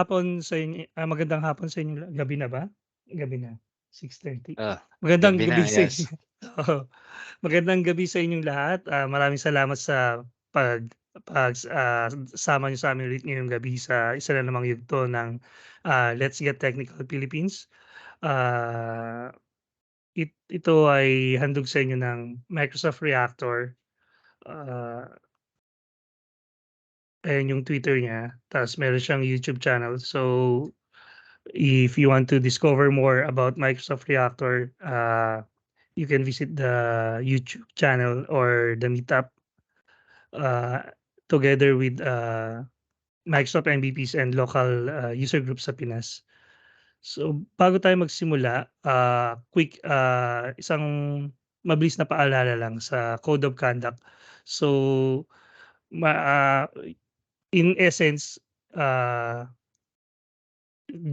Hapon sa inyo, magandang hapon sa inyo, gabi na ba? Gabi na, 6:30. Ah, Magandang gabi na, gabi sa inyo. yes. Oo, magandang gabi sa inyong lahat. Maraming salamat sa sama niyo sa'min ulit ngayong gabi sa isa na namang yugto ng, Let's Get Technical Philippines. Ah, ito ay handog sa inyo ng Microsoft Reactor. Ah, Ayan yung Twitter niya, ta's meron siyang YouTube channel. So, if you want to discover more about Microsoft Reactor, you can visit the YouTube channel or the meetup uh, together with Microsoft MVPs and local user groups sa Pinas. So bago tayo magsimula, isang mabilis na paalala lang sa Code of Conduct. So ma ah, in essence, uh,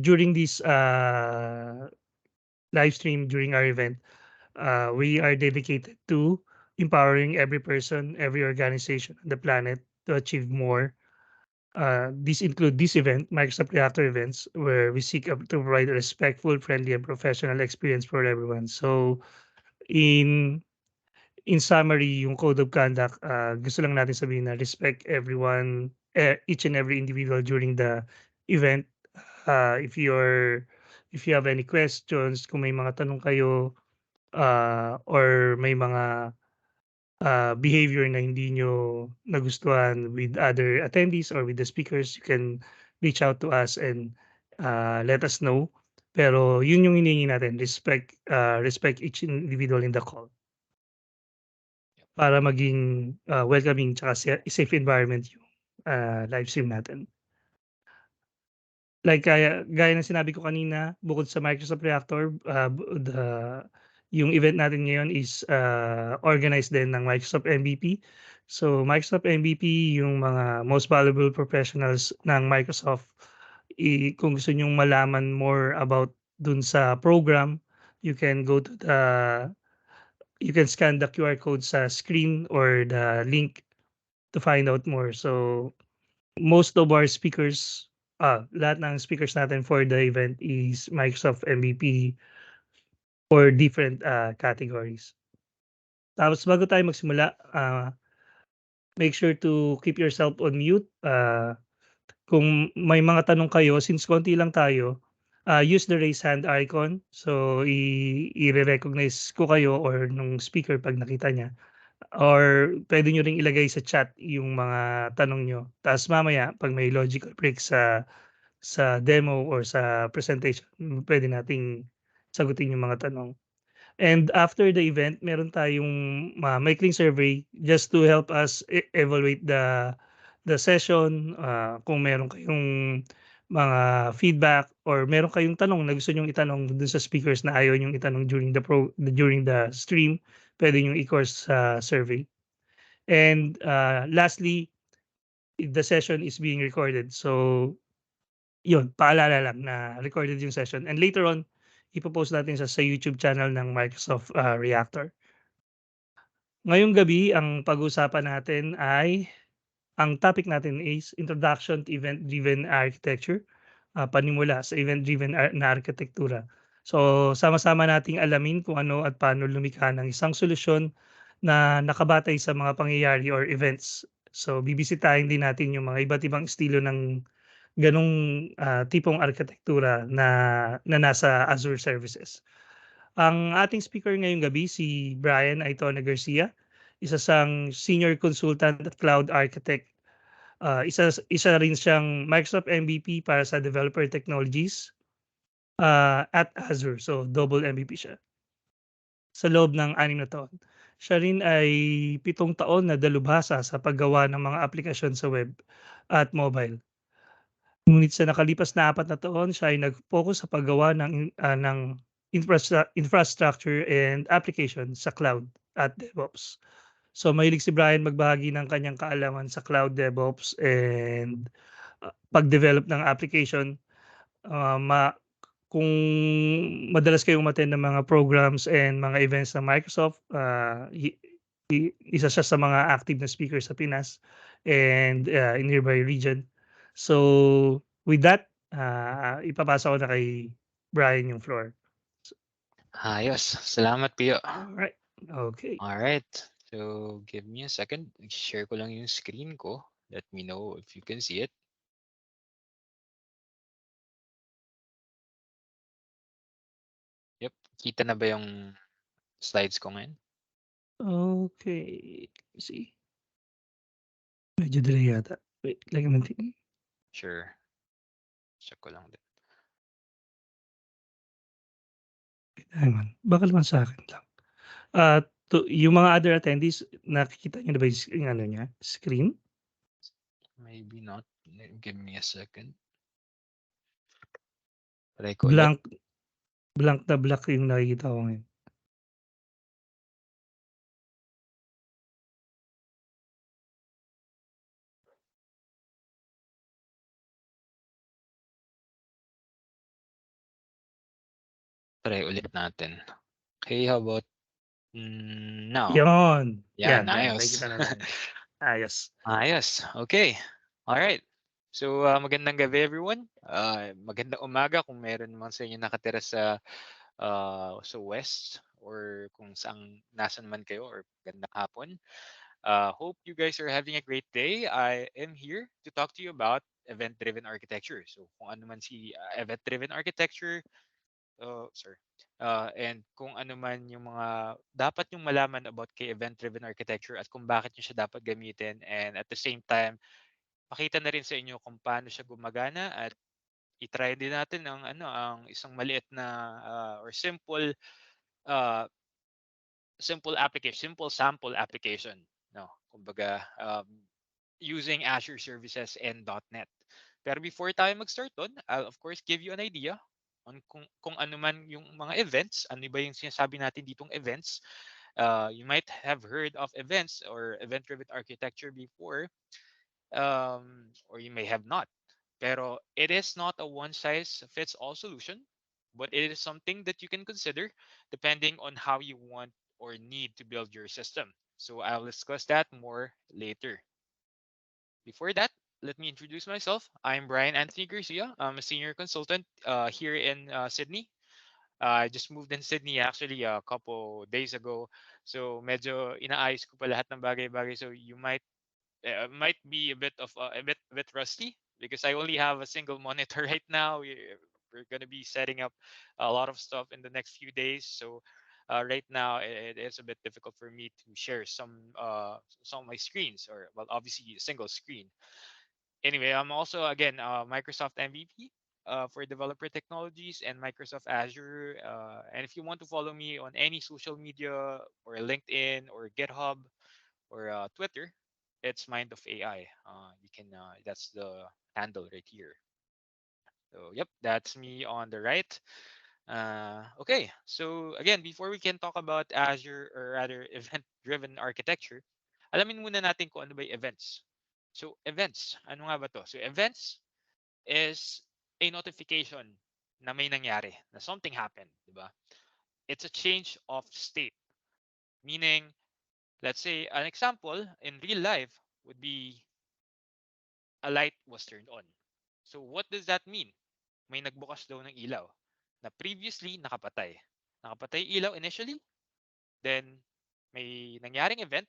during this live stream during our event, we are dedicated to empowering every person, every organization on the planet to achieve more. These include this event, Microsoft Reactor events, where we seek to provide a respectful, friendly, and professional experience for everyone. So, in in summary, yung code of conduct, gusto lang natin sabihin na respect everyone, each and every individual during the event. If if you have any questions, kung may mga tanong kayo, or may mga behavior na hindi nyo nagustuhan with other attendees or with the speakers, you can reach out to us and let us know. Pero yun yung hinihingi natin, respect each individual in the call para maging welcoming tsaka safe environment yung live stream natin. Like gaya ng sinabi ko kanina, bukod sa Microsoft Reactor, yung event natin ngayon is organized din ng Microsoft MVP. So Microsoft MVP, yung mga most valuable professionals ng Microsoft, kung gusto nyong malaman more about dun sa program, you can go to you can scan the QR code sa screen or the link to find out more. So most of our speakers, lahat ng speakers natin for the event is Microsoft MVP for different categories. Tapos bago tayo magsimula, make sure to keep yourself on mute. Kung may mga tanong kayo, since konti lang tayo, use the raise hand icon. So, i-recognize ko kayo or nung speaker pag nakita niya. Or pwede nyo ring ilagay sa chat yung mga tanong nyo. Tapos mamaya, pag may logical break sa demo or sa presentation, pwede nating sagutin yung mga tanong. And after the event, meron tayong maikling survey just to help us evaluate the session. Kung meron kayong mga feedback or meron kayong tanong na gusto nyong itanong dun sa speakers na ayaw nyong itanong during the stream, pwede nyong i-course sa survey. And lastly, the session is being recorded. So yun, paalala lang na recorded yung session and later on ipo-post natin sa YouTube channel ng Microsoft Reactor. Ngayong gabi ang pag-uusapan natin ay ang topic natin is Introduction to Event-Driven Architecture, panimula sa event-driven na arkitektura. So sama-sama nating alamin kung ano at paano lumikha ng isang solusyon na nakabatay sa mga pangyayari or events. So bibisitahin din natin yung mga iba't ibang estilo ng ganong tipong arkitektura na nasa Azure services. Ang ating speaker ngayong gabi si Bryan Anthony Garcia, isa siyang senior consultant at cloud architect. Isa rin siyang Microsoft MVP para sa developer technologies at Azure. So double MVP siya sa loob ng 6 na taon. Siya rin ay 7 taon na dalubhasa sa paggawa ng mga aplikasyon sa web at mobile. Ngunit sa nakalipas na 4 na taon, siya ay nag-focus sa paggawa ng infrastructure and application sa cloud at DevOps. So mahilig si Brian magbahagi ng kanyang kaalaman sa cloud DevOps and pag-develop ng application. Ah, ma Kung madalas kayong umattend ng mga programs and mga events ng Microsoft, isa siya sa mga active na speaker sa Pinas and in nearby region. So with that, ipapasa ko na kay Bryan yung floor. Ayos. Salamat, Pio. Alright, okay. Alright. So, give me a second. Share ko lang yung screen ko. Let me know if you can see it. Yep. Kita na ba yung slides ko ngayon? Okay, see. Medyo delay yata. Wait, lagyan mo natin. Sure. Check ko lang din. Hang on, baka naman sa akin lang. Yung mga other attendees, nakikita niyo na ba yung ano niya, screen? Maybe not. Give me a second. Try ko ulit. Blank, blank na black yung nakikita ko ngayon. Try ulit natin. Okay, how about now? Yun. Yan, Yan. ayos. Nakikita na namin. Ayos. Ayos. Okay. Alright. So, magandang gabi everyone. Magandang umaga kung meron naman sa inyo nakatira sa west or kung saan nasan man kayo or magandang hapon. Hope you guys are having a great day. I am here to talk to you about event-driven architecture. So, kung ano man si event-driven architecture, sorry. And kung ano man yung mga dapat yung malaman about kay event-driven architecture at kung bakit nyo siya dapat gamitin, and at the same time pakita na rin sa inyo kung paano siya gumagana at i-try din natin ang isang maliit na or uh, simple sample application, no, kumbaga using Azure services and .NET. Pero before tayo mag-start doon, I'll of course give you an idea on kung ano man yung mga events, ano ba yung sinasabi natin ditong events. You might have heard of events or event-driven architecture before, or you may have not. Pero it is not a one-size-fits-all solution, but it is something that you can consider depending on how you want or need to build your system. So I'll discuss that more later. Before that, let me introduce myself. I'm Bryan Anthony Garcia. I'm a senior consultant here in Sydney. I just moved in Sydney actually a couple days ago. So medyo inaayos ko pa lahat ng bagay-bagay. So you might be a bit rusty because I only have a single monitor right now. We're going to be setting up a lot of stuff in the next few days. So right now it is a bit difficult for me to share some of my screens, or well, obviously a single screen. Anyway, I'm also again Microsoft MVP for developer technologies and Microsoft Azure. And if you want to follow me on any social media or LinkedIn or GitHub or Twitter, it's Mind of AI. You can That's the handle right here. So yep, that's me on the right. Okay, so again, before we can talk about Azure or rather event-driven architecture, alamin muna natin kung ano ba yung events. So events, ano nga ba to? So events is a notification na may nangyari, na something happened, di ba? It's a change of state. Meaning, let's say an example in real life would be a light was turned on. So what does that mean? May nagbukas daw ng ilaw na previously nakapatay. Nakapatay ilaw initially, then may nangyaring event,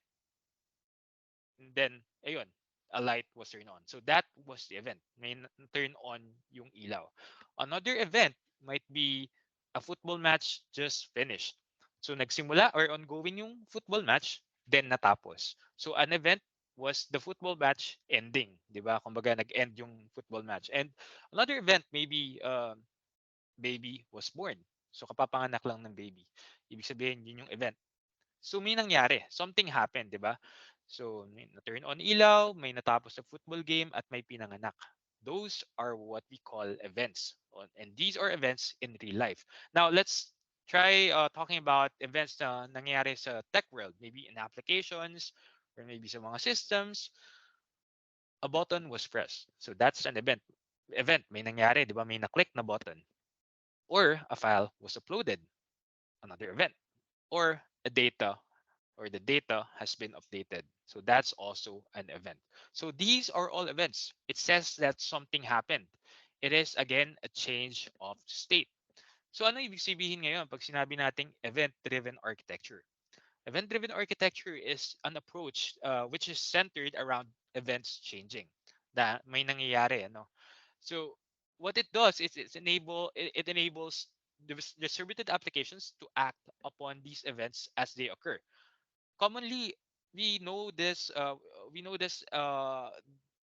and then ayun, a light was turned on. So that was the event. May turn on yung ilaw. Another event might be a football match just finished. So nagsimula or ongoing yung football match, then natapos. So an event was the football match ending, 'di ba? Kumbaga nag-end yung football match. And another event maybe baby was born. So kapapanganak lang ng baby. Ibig sabihin yun yung event. So may nangyari, something happened, 'di ba? So may na-turn on ilaw, may natapos na football game at may pinanganak. Those are what we call events. And these are events in real life. Now let's try talking about events na nangyayari sa tech world, maybe in applications or maybe sa mga systems. A button was pressed. So that's an event. Event, may nangyari, 'di ba? May na-click na button. Or a file was uploaded. Another event. Or a data or the data has been updated. So that's also an event. So these are all events. It says that something happened. It is again a change of state. So ano ibig sabihin ngayon pag sinabi nating event-driven architecture? Event-driven architecture is an approach which is centered around events changing. Na may nangyayari, ano? So what it does is it enables distributed applications to act upon these events as they occur. Commonly, we know this uh, we know this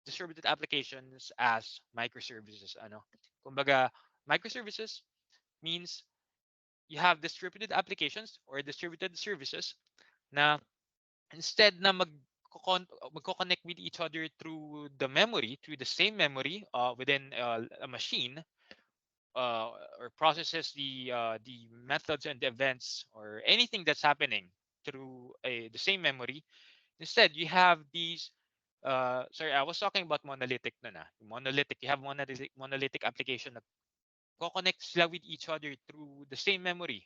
distributed applications as microservices. Ano? Kumbaga, microservices means you have distributed applications or distributed services na instead na magko-connect with each other through the memory, through the same memory within a machine, or processes the methods and the events or anything that's happening through the same memory. Instead, you have these. Sorry, I was talking about monolithic na na. Monolithic. You have monolithic application na connect sila with each other through the same memory.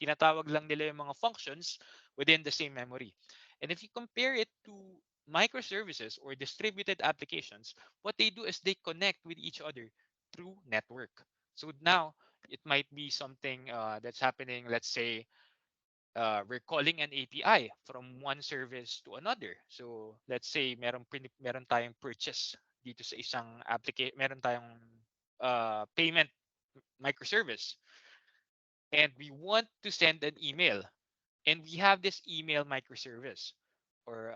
Tinatawag lang nila yung mga functions within the same memory. And if you compare it to microservices or distributed applications, what they do is they connect with each other through network. So now it might be something that's happening. Let's say we're calling an API from one service to another. So let's say meron tayong purchase dito sa isang application, meron tayong payment microservice, and we want to send an email, and we have this email microservice or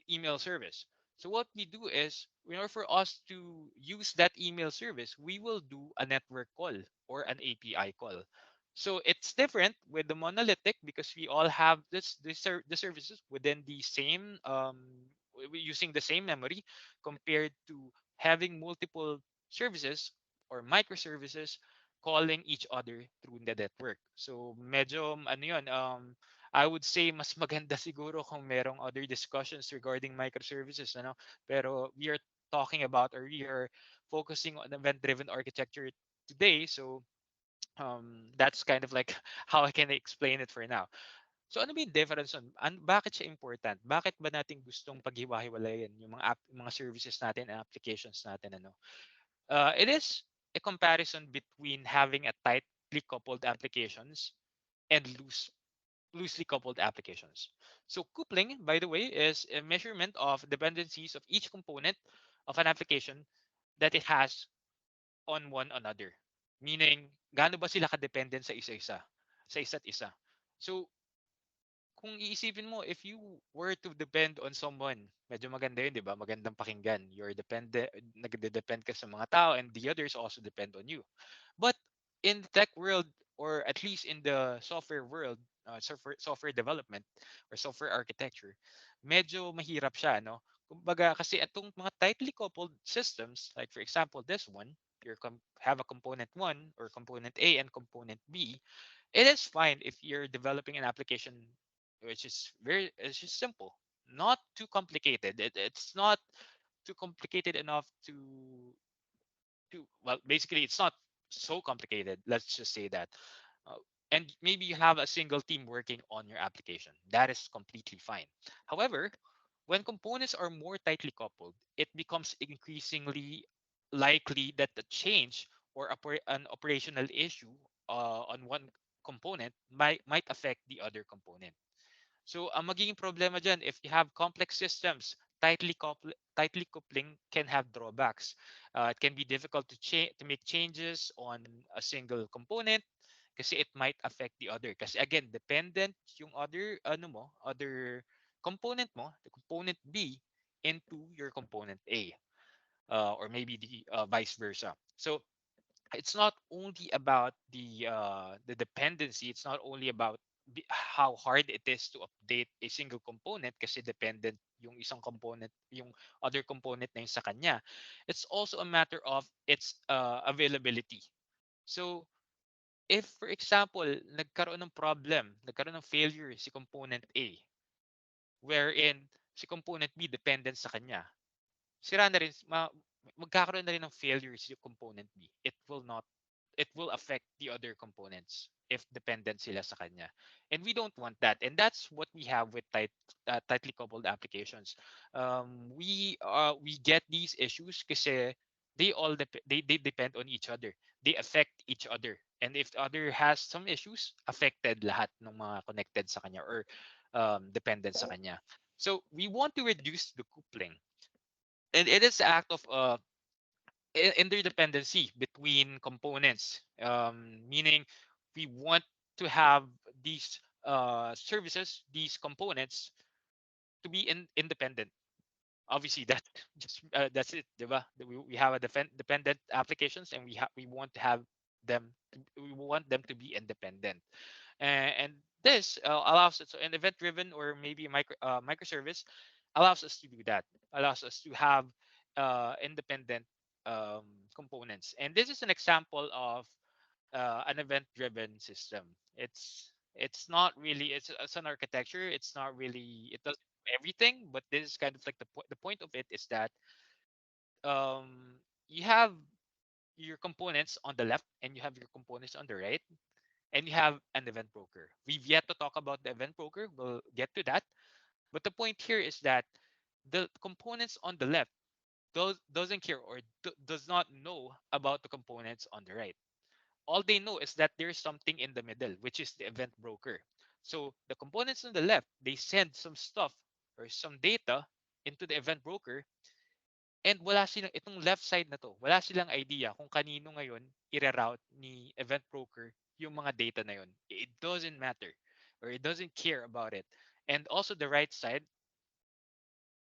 email service. So what we do is, in order for us to use that email service, we will do a network call or an API call. So it's different with the monolithic because we all have the services within the same using the same memory, compared to having multiple services or microservices calling each other through the network. So medyo ano yun, I would say mas maganda siguro kung merong other discussions regarding microservices, ano? Pero we are talking about, or we are focusing on event-driven architecture today. So that's kind of like how I can explain it for now. So ano ba yung difference nun? Bakit siya important? Bakit ba natin gustong paghiwa-hiwalayin yung mga services natin and applications natin, ano? It is a comparison between having a tightly coupled applications and loosely coupled applications. So coupling, by the way, is a measurement of dependencies of each component of an application that it has on one another. Meaning, gaano ba sila ka-dependent sa isa-isa, sa isa't isa. So, kung iisipin mo, if you were to depend on someone, medyo maganda yun, di ba? Magandang pakinggan. Nagde-depend ka sa mga tao, and the others also depend on you. But in the tech world, or at least in the software world, software development or software architecture, medyo mahirap siya, no? Kumbaga, kasi itong mga tightly coupled systems, like for example, this one, have a component 1 or component A and component B, it is fine if you're developing an application it's just simple, not too complicated. It's not too complicated enough to well, basically it's not so complicated, let's just say that. uh, and maybe you have a single team working on your application, that is completely fine. However, when components are more tightly coupled, it becomes increasingly likely that the change or an operational issue on one component might affect the other component. So ang magiging problema dyan, if you have complex systems, tightly coupling can have drawbacks. It can be difficult to make changes on a single component kasi it might affect the other. Kasi again, dependent yung other component mo, the component B, into your component A, or maybe the vice versa. So it's not only about the dependency. It's not only about how hard it is to update a single component kasi dependent yung isang component, yung other component na yung sa kanya. It's also a matter of its availability. So if for example nagkaroon ng failure si component A, wherein si component B dependent sa kanya, sira na rin magkakaroon na rin ng failure si component B. It will affect the other components if dependent sila sa kanya. And we don't want that. And that's what we have with tightly coupled applications. We get these issues kasi they depend on each other. They affect each other. And if the other has some issues, affected lahat ng mga connected sa kanya or dependent sa kanya. So we want to reduce the coupling. And it is the act of interdependency between components, meaning we want to have these services, these components to be independent. Obviously that just that's it, diba? We have a dependent applications, and we want to have them we want them to be independent. And this allows us, so an event driven or maybe microservice allows us to do that, allows us to have independent um, components. And this is an example of an event driven system. It's not really, it's an architecture. It's not really, it doesn't do everything, but this is kind of like the point of it is that you have your components on the left and you have your components on the right, and you have an event broker. We've yet to talk about the event broker. We'll get to that. But the point here is that the components on the left doesn't care or does not know about the components on the right. All they know is that there's something in the middle, which is the event broker. So the components on the left, they send some stuff or some data into the event broker, and wala silang, itong left side na to, wala silang idea kung kanino ngayon i-route ni event broker yung mga data na yun. It doesn't matter or it doesn't care about it. And also the right side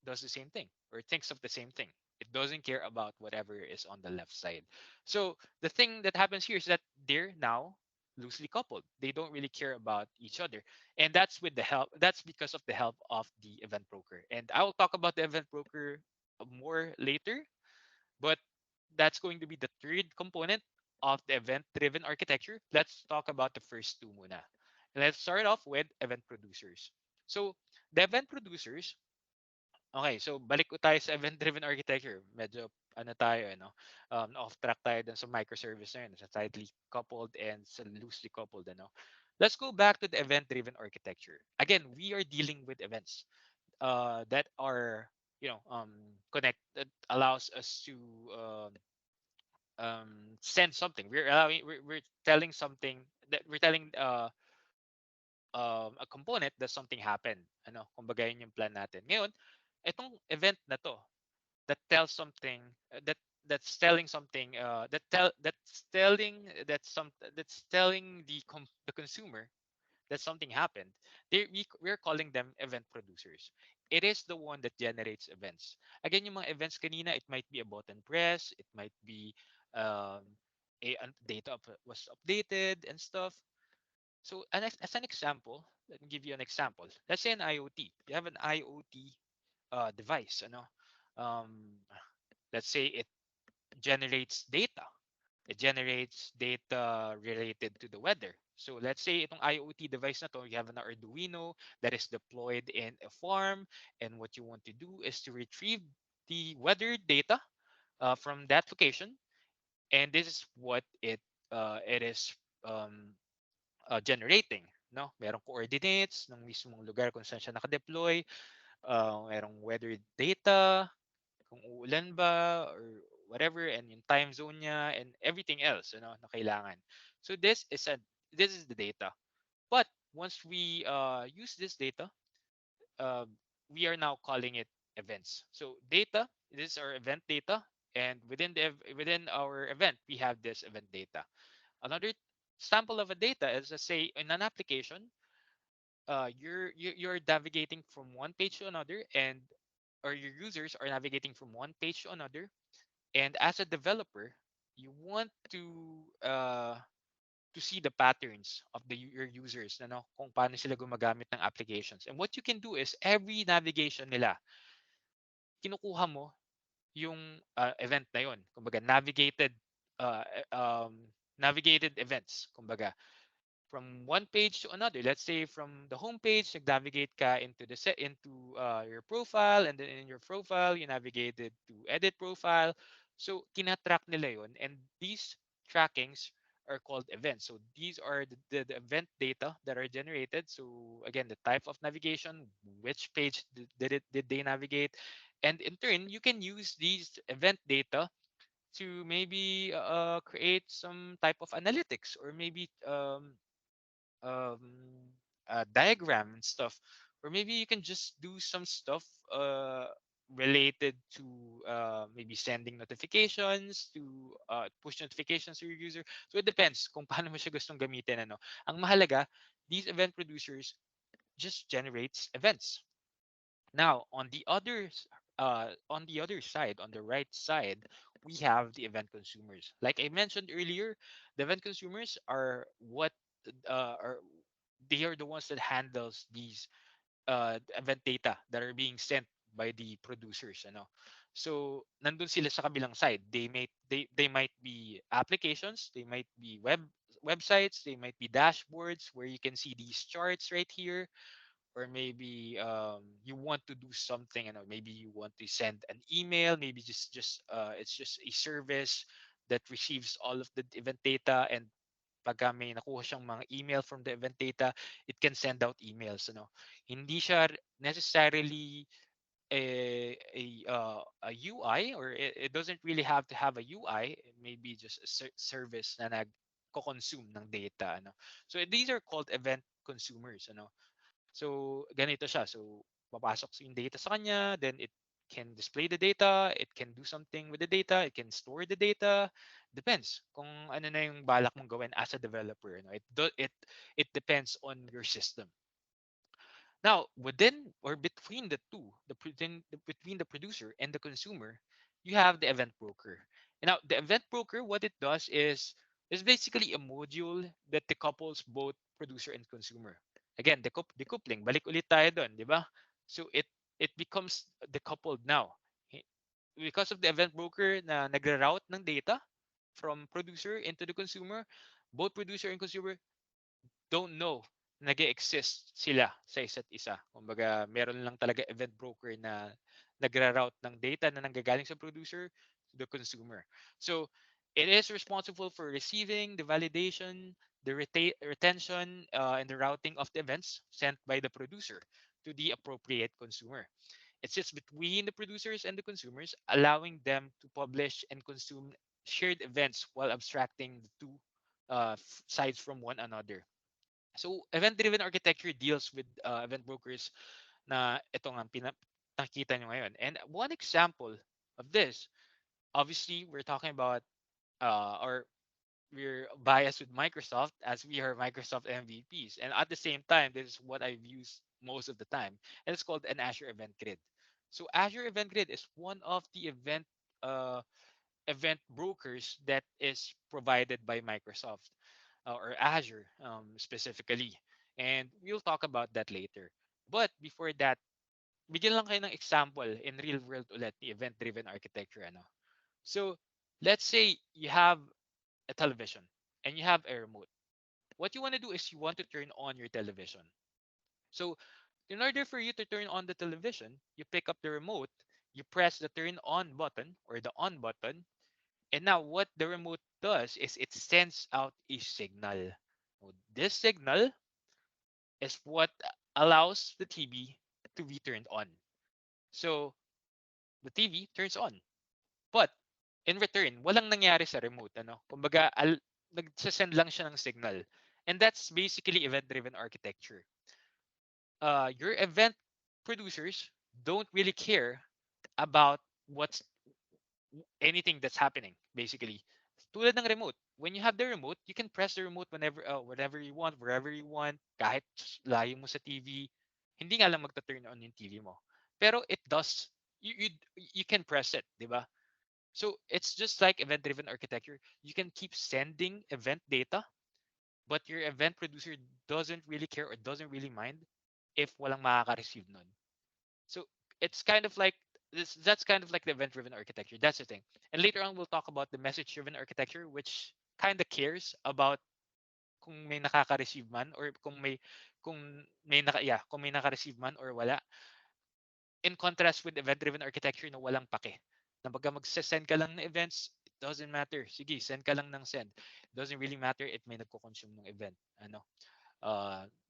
does the same thing or thinks of the same thing. It doesn't care about whatever is on the left side. So the thing that happens here is that they're now loosely coupled. They don't really care about each other. And that's with the help, that's because of the help of the event broker. And I will talk about the event broker more later, but that's going to be the third component of the event driven architecture. Let's talk about the first two muna. And let's start off with event producers. So the event producers, okay, so balik ko tayo sa event-driven architecture. Medyo ano tayo, ano, off track tayo dun sa microservice na yun, sa tightly coupled and sa loosely coupled, ano. Let's go back to the event-driven architecture. Again, we are dealing with events that are, connected, allows us to send something. We're telling something that we're telling a component that something happened. Ano, kumbaga yun yung plan natin. Ngayon, itong event na to that tells something that's telling something that's telling the consumer that something happened. We're calling them event producers. It is the one that generates events. Again, yung mga events kanina, it might be a button press, it might be um, data was updated and stuff. So, as an example, let me give you an example. Let's say an IoT. You have an IoT device. Ano? Let's say it generates data. It generates data related to the weather. So let's say itong IoT device na to, you have an Arduino that is deployed in a farm, and what you want to do is to retrieve the weather data from that location, and this is what it is um, generating. No, merong coordinates ng mismong lugar kung saan siya nakadeploy, merong weather data, kung uulan ba or whatever, and yung time zone niya and everything else, na kailangan. So this is the data. But once we use this data, uh, we are now calling it events. So data, this is our event data, and within our event, we have this event data. Another sample of a data is, let's say, in an application, you're navigating from one page to another, and or your users are navigating from one page to another, and as a developer, you want to see the patterns of your users, ano, kung paano sila gumagamit ng applications. And what you can do is every navigation nila, kinukuha mo yung event na yon. Kumbaga uh, navigated events. Kumbaga from one page to another. Let's say from the home page, nag-navigate ka into your profile, and then in your profile, you navigated to edit profile. So tinatrack nila yon, and these trackings are called events. So these are the event data that are generated. So again, the type of navigation, which page did they navigate, and in turn, you can use these event data to maybe create some type of analytics, or maybe um, a diagram and stuff, or maybe you can just do some stuff related to maybe sending notifications to push notifications to your user. So it depends kung paano mo siya gustong gamitin. Ano. Ang mahalaga, these event producers just generates events. Now, on the other side, on the right side, we have the event consumers. Like I mentioned earlier, the event consumers are what are they are the ones that handles these event data that are being sent by the producers. Ano? So, nandun sila sa kabilang side. They might be applications, they might be websites, they might be dashboards where you can see these charts right here, or maybe you want to do something, maybe you want to send an email, maybe just it's just a service that receives all of the event data, and pagka may nakuha siyang mga email from the event data, it can send out emails. Hindi siya necessarily a UI, or it doesn't really have to have a UI. It may be just a service na nag-consume ng data. So these are called event consumers. So, ganito siya. So, papasok yung data sa kanya, then it can display the data, it can do something with the data, it can store the data. Depends kung ano na yung balak mong gawin as a developer. It depends on your system. Now, within or between the two, between the producer and the consumer, you have the event broker. And now, the event broker, what it does is basically a module that decouples both producer and consumer. Again, decoupling. Balik ulit tayo doon, di ba? So it becomes decoupled now. Because of the event broker na nagre-route ng data from producer into the consumer, both producer and consumer don't know nag exist sila sa isa't isa. Kumbaga, meron lang talaga event broker na nagra-route ng data na nanggagaling sa producer to the consumer. So, it is responsible for receiving the validation, the retention, and the routing of the events sent by the producer to the appropriate consumer. It sits between the producers and the consumers, allowing them to publish and consume shared events while abstracting the two sides from one another. So, event-driven architecture deals with event brokers na ito nga nakikita nyo ngayon. And one example of this, obviously, we're talking about or we're biased with Microsoft as we are Microsoft MVPs. And at the same time, this is what I've used most of the time. And it's called an Azure Event Grid. So Azure Event Grid is one of the uh, event brokers that is provided by Microsoft or Azure specifically. And we'll talk about that later. But before that, bigyan lang kayo ng example in real world ulit ni event-driven architecture. So, let's say you have a television and you have a remote. What you want to do is you want to turn on your television. So, in order for you to turn on the television, you pick up the remote, you press the turn on button or the on button, and now what the remote does is it sends out a signal. So this signal is what allows the TV to be turned on. So the TV turns on. But in return, walang nangyari sa remote. Kumbaga, nagsasend lang siya ng signal. And that's basically event-driven architecture. Your event producers don't really care about what's anything that's happening, basically. Tulad ng remote. When you have the remote, you can press the remote whenever you want, wherever you want, kahit layo mo sa TV. Hindi nga lang magta-turn on yung TV mo. Pero it does, you can press it, di ba? So it's just like event-driven architecture. You can keep sending event data, but your event producer doesn't really care or doesn't really mind if walang makaka-receive nun. So it's kind of like that's kind of like the event-driven architecture. That's the thing. And later on, we'll talk about the message-driven architecture, which kind of cares about kung may nakaka-receive man or kung may naka-receive man or wala. In contrast with event-driven architecture na walang pake. Na pagka mag-send ka lang ng events, it doesn't matter. Sige, send ka lang ng send. It doesn't really matter if may nagko-consume ng event.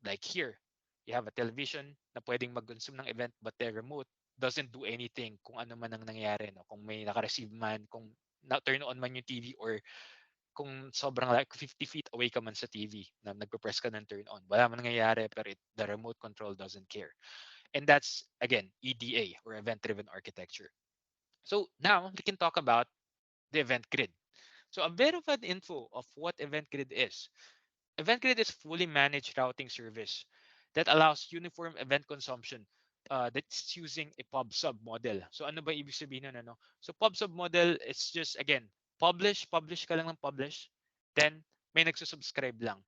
Like here, you have a television na pwedeng mag-consume ng event but the remote doesn't do anything kung ano man ang nangyari. No? Kung may naka-receive man, kung na turn on man yung TV, or kung sobrang like 50 feet away ka man sa TV na nagpe-press ka ng turn on. Wala man nangyayari, pero the remote control doesn't care. And that's, again, EDA, or event-driven architecture. So now we can talk about the event grid. So a bit of an info of what event grid is. Event grid is fully managed routing service that allows uniform event consumption, that's using a pub sub model. So ano ba ibig sabihin nun, ano? So pub sub model is just, again, publish ka lang ng publish, then may nagsusubscribe lang.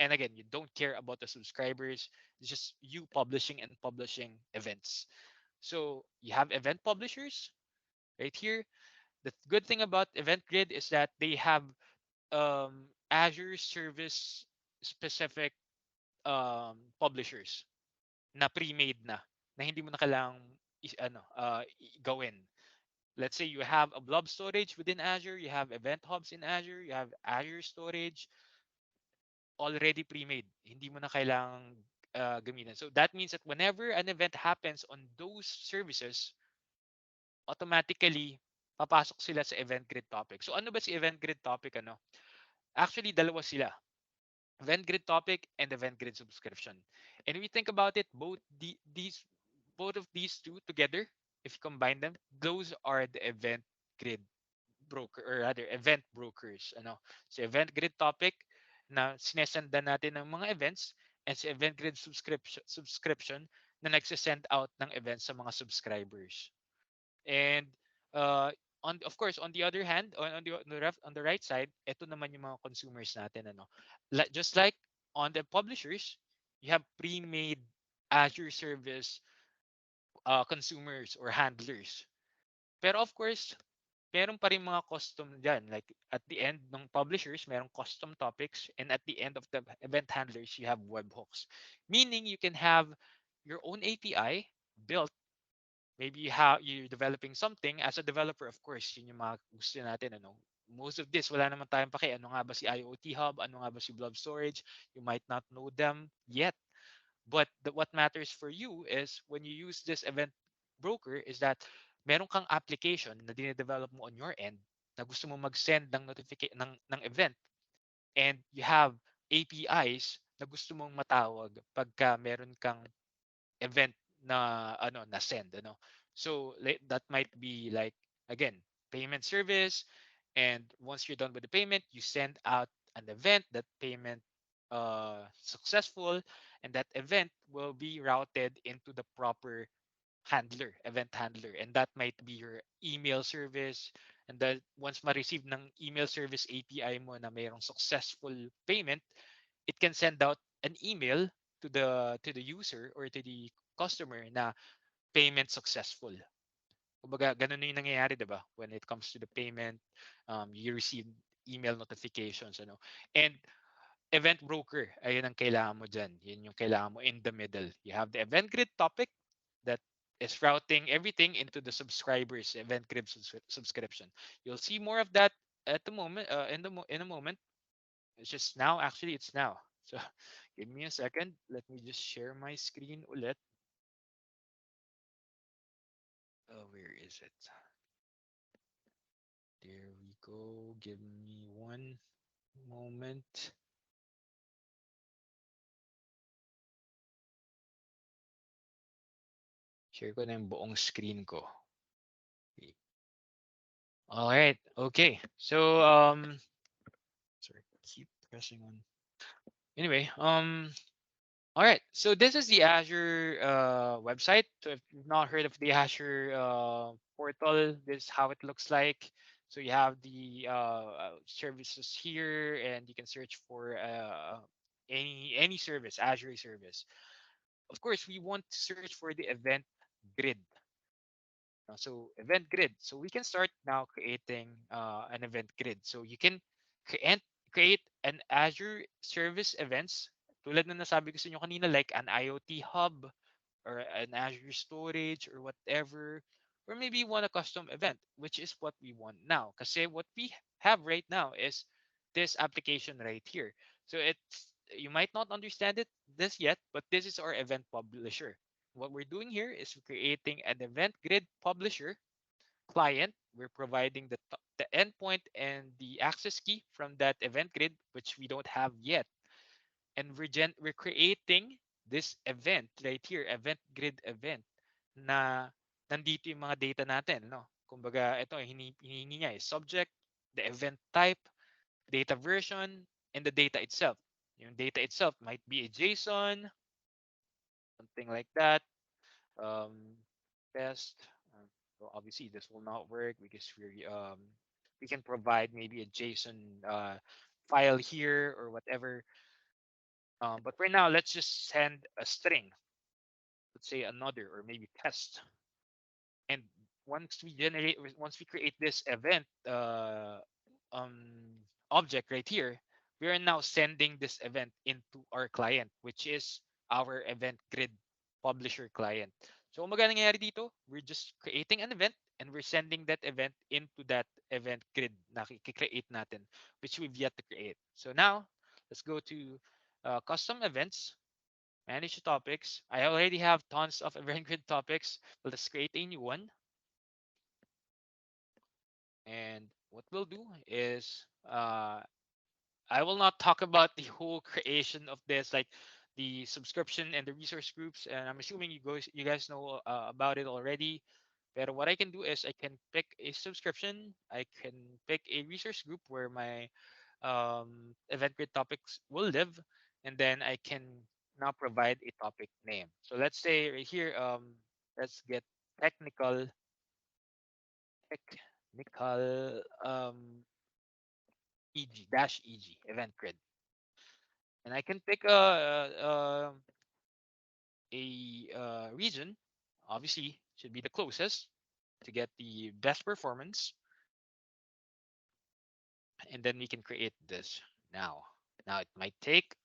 And again, you don't care about the subscribers. It's just you publishing and publishing events. So you have event publishers right here. The good thing about Event Grid is that they have Azure service specific publishers na pre-made na hindi mo na kailangang gawin. Let's say you have a blob storage within Azure, you have event hubs in Azure, you have Azure storage already pre-made. Hindi mo na kailangang gamitin. So that means that whenever an event happens on those services, automatically papasok sila sa event grid topic. So ano ba si event grid topic, ano? Actually, dalawa sila. Event grid topic and event grid subscription. And if you think about it, both of these two together, if you combine them, those are the event grid broker, or rather event brokers, ano. So event grid topic na sinesenda natin ng mga events, and si event grid subscription na nagsisend out ng events sa mga subscribers. And uh, of course, on the other hand, on the right side, ito naman yung mga consumers natin, ano. Just like on the publishers, you have pre-made Azure service consumers or handlers. Pero of course, meron pa rin mga custom dyan. Like at the end ng publishers, meron custom topics, and at the end of the event handlers, you have webhooks. Meaning you can have your own API built. Maybe you're developing something as a developer. Of course, yun yung mga gusto natin, ano. Most of this, wala naman tayong pake. Ano nga ba si IoT Hub? Ano nga ba si Blob Storage? You might not know them yet. But what matters for you is when you use this event broker is that meron kang application na dinedevelop mo on your end na gusto mo mag-send ng notification ng event, and you have APIs na gusto mong matawag pagka meron kang event na send, ano. So that might be like, again, payment service, and once you're done with the payment, you send out an event, that payment successful, and that event will be routed into the proper event handler, and that might be your email service. And that once ma-receive ng email service API mo na mayroong successful payment, it can send out an email to the user or to the customer na payment successful. Kumbaga, ganun na yung nangyayari, di ba? When it comes to the payment, you receive email notifications, ano. And event broker, ayun ang kailangan mo dyan. Yun yung kailangan mo in the middle. You have the event grid topic that is routing everything into the subscribers event grid subscription. You'll see more of that at the moment, in a moment. It's just now, actually, it's now. So give me a second. Let me just share my screen ulit. Where is it? There we go. Give me one moment. Share ko na yung buong screen ko. Okay. All right. Okay. So sorry, keep pressing on. Anyway, all right. So this is the Azure website. So if you've not heard of the Azure portal, this is how it looks like. So you have the services here, and you can search for any service, Azure service. Of course, we want to search for the event grid. So event grid. So we can start now creating an event grid. So you can create an Azure service events. Tulad na nasabi ko sa inyo kanina, like an IoT hub or an Azure storage or whatever. Or maybe you want a custom event, which is what we want now. Kasi what we have right now is this application right here. So you might not understand this yet, but this is our event publisher. What we're doing here is creating an event grid publisher client. We're providing the endpoint and the access key from that event grid, which we don't have yet. And we're creating this event right here, event grid event, na nandito yung mga data natin, no? Kumbaga, ito, hinihingi niya is subject, the event type, data version, and the data itself. Yung data itself might be a JSON, something like that. Um, Test. So obviously, this will not work because we can provide maybe a JSON file here or whatever. But for now, let's just send a string. Let's say another or maybe test. And once we create this event object right here, we are now sending this event into our client, which is our event grid publisher client. So, kung magana nangyayari dito, we're just creating an event and we're sending that event into that event grid na create natin, which we've yet to create. So now, let's go to custom events, manage topics. I already have tons of event grid topics, but let's create a new one. And what we'll do is I will not talk about the whole creation of this, like the subscription and the resource groups. And I'm assuming you guys know about it already. But what I can do is I can pick a subscription. I can pick a resource group where my event grid topics will live, and then I can now provide a topic name. So let's say right here, let's get technical, technical EG dash EG event grid, and I can pick a region. Obviously, should be the closest to get the best performance, and then we can create this now. Now it might take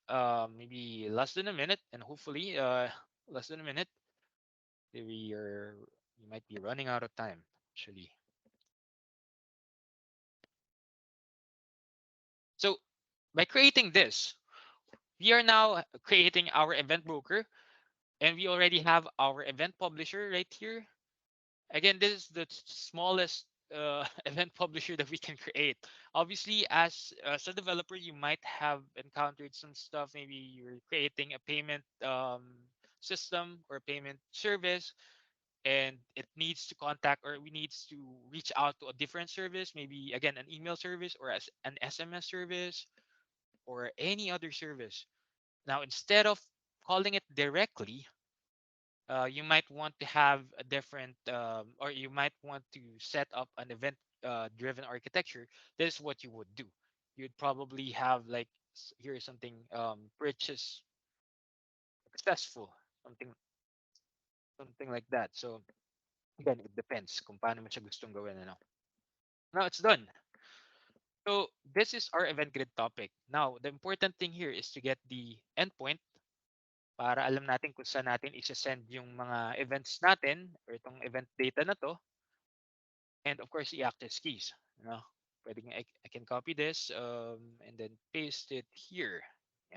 maybe less than a minute, and hopefully less than a minute. We might be running out of time actually. So by creating this, we are now creating our event broker, and we already have our event publisher right here. Again, this is the smallest event publisher that we can create. Obviously, as a developer, you might have encountered some stuff. Maybe you're creating a payment system or payment service, and it needs to contact or we needs to reach out to a different service. Maybe again an email service or as an SMS service or any other service. Now, instead of calling it directly, you might want to have a different or you might want to set up an event driven architecture. This is what you would do. You'd probably have like here's something purchase successful, something something like that. So again, it depends kung paano mo siya gustong gawin, ano. Now it's done. So this is our event grid topic. Now the important thing here is to get the endpoint para alam natin kung saan natin isa-send yung mga events natin or itong event data na to. And of course, the access keys. You know, I can copy this and then paste it here.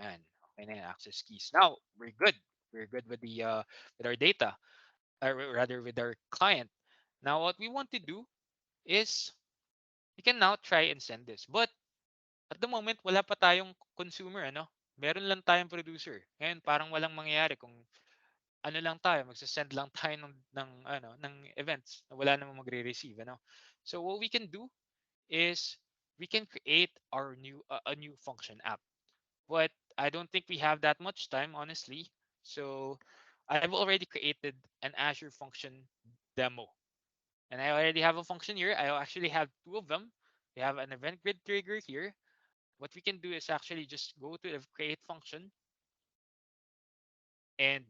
Yan. Okay na yung access keys. Now, we're good. We're good with our data, or rather with our client. Now, what we want to do is we can now try and send this. But at the moment, wala pa tayong consumer, ano? Meron lang tayong producer. Ngayon, parang walang mangyayari kung ano lang tayo, magse-send lang tayo ng events na wala namang magre-receive, ano? So what we can do is we can create our new a new function app. But I don't think we have that much time, honestly. So I've already created an Azure function demo. And I already have a function here. I actually have two of them. We have an event grid trigger here. What we can do is actually just go to the create function, and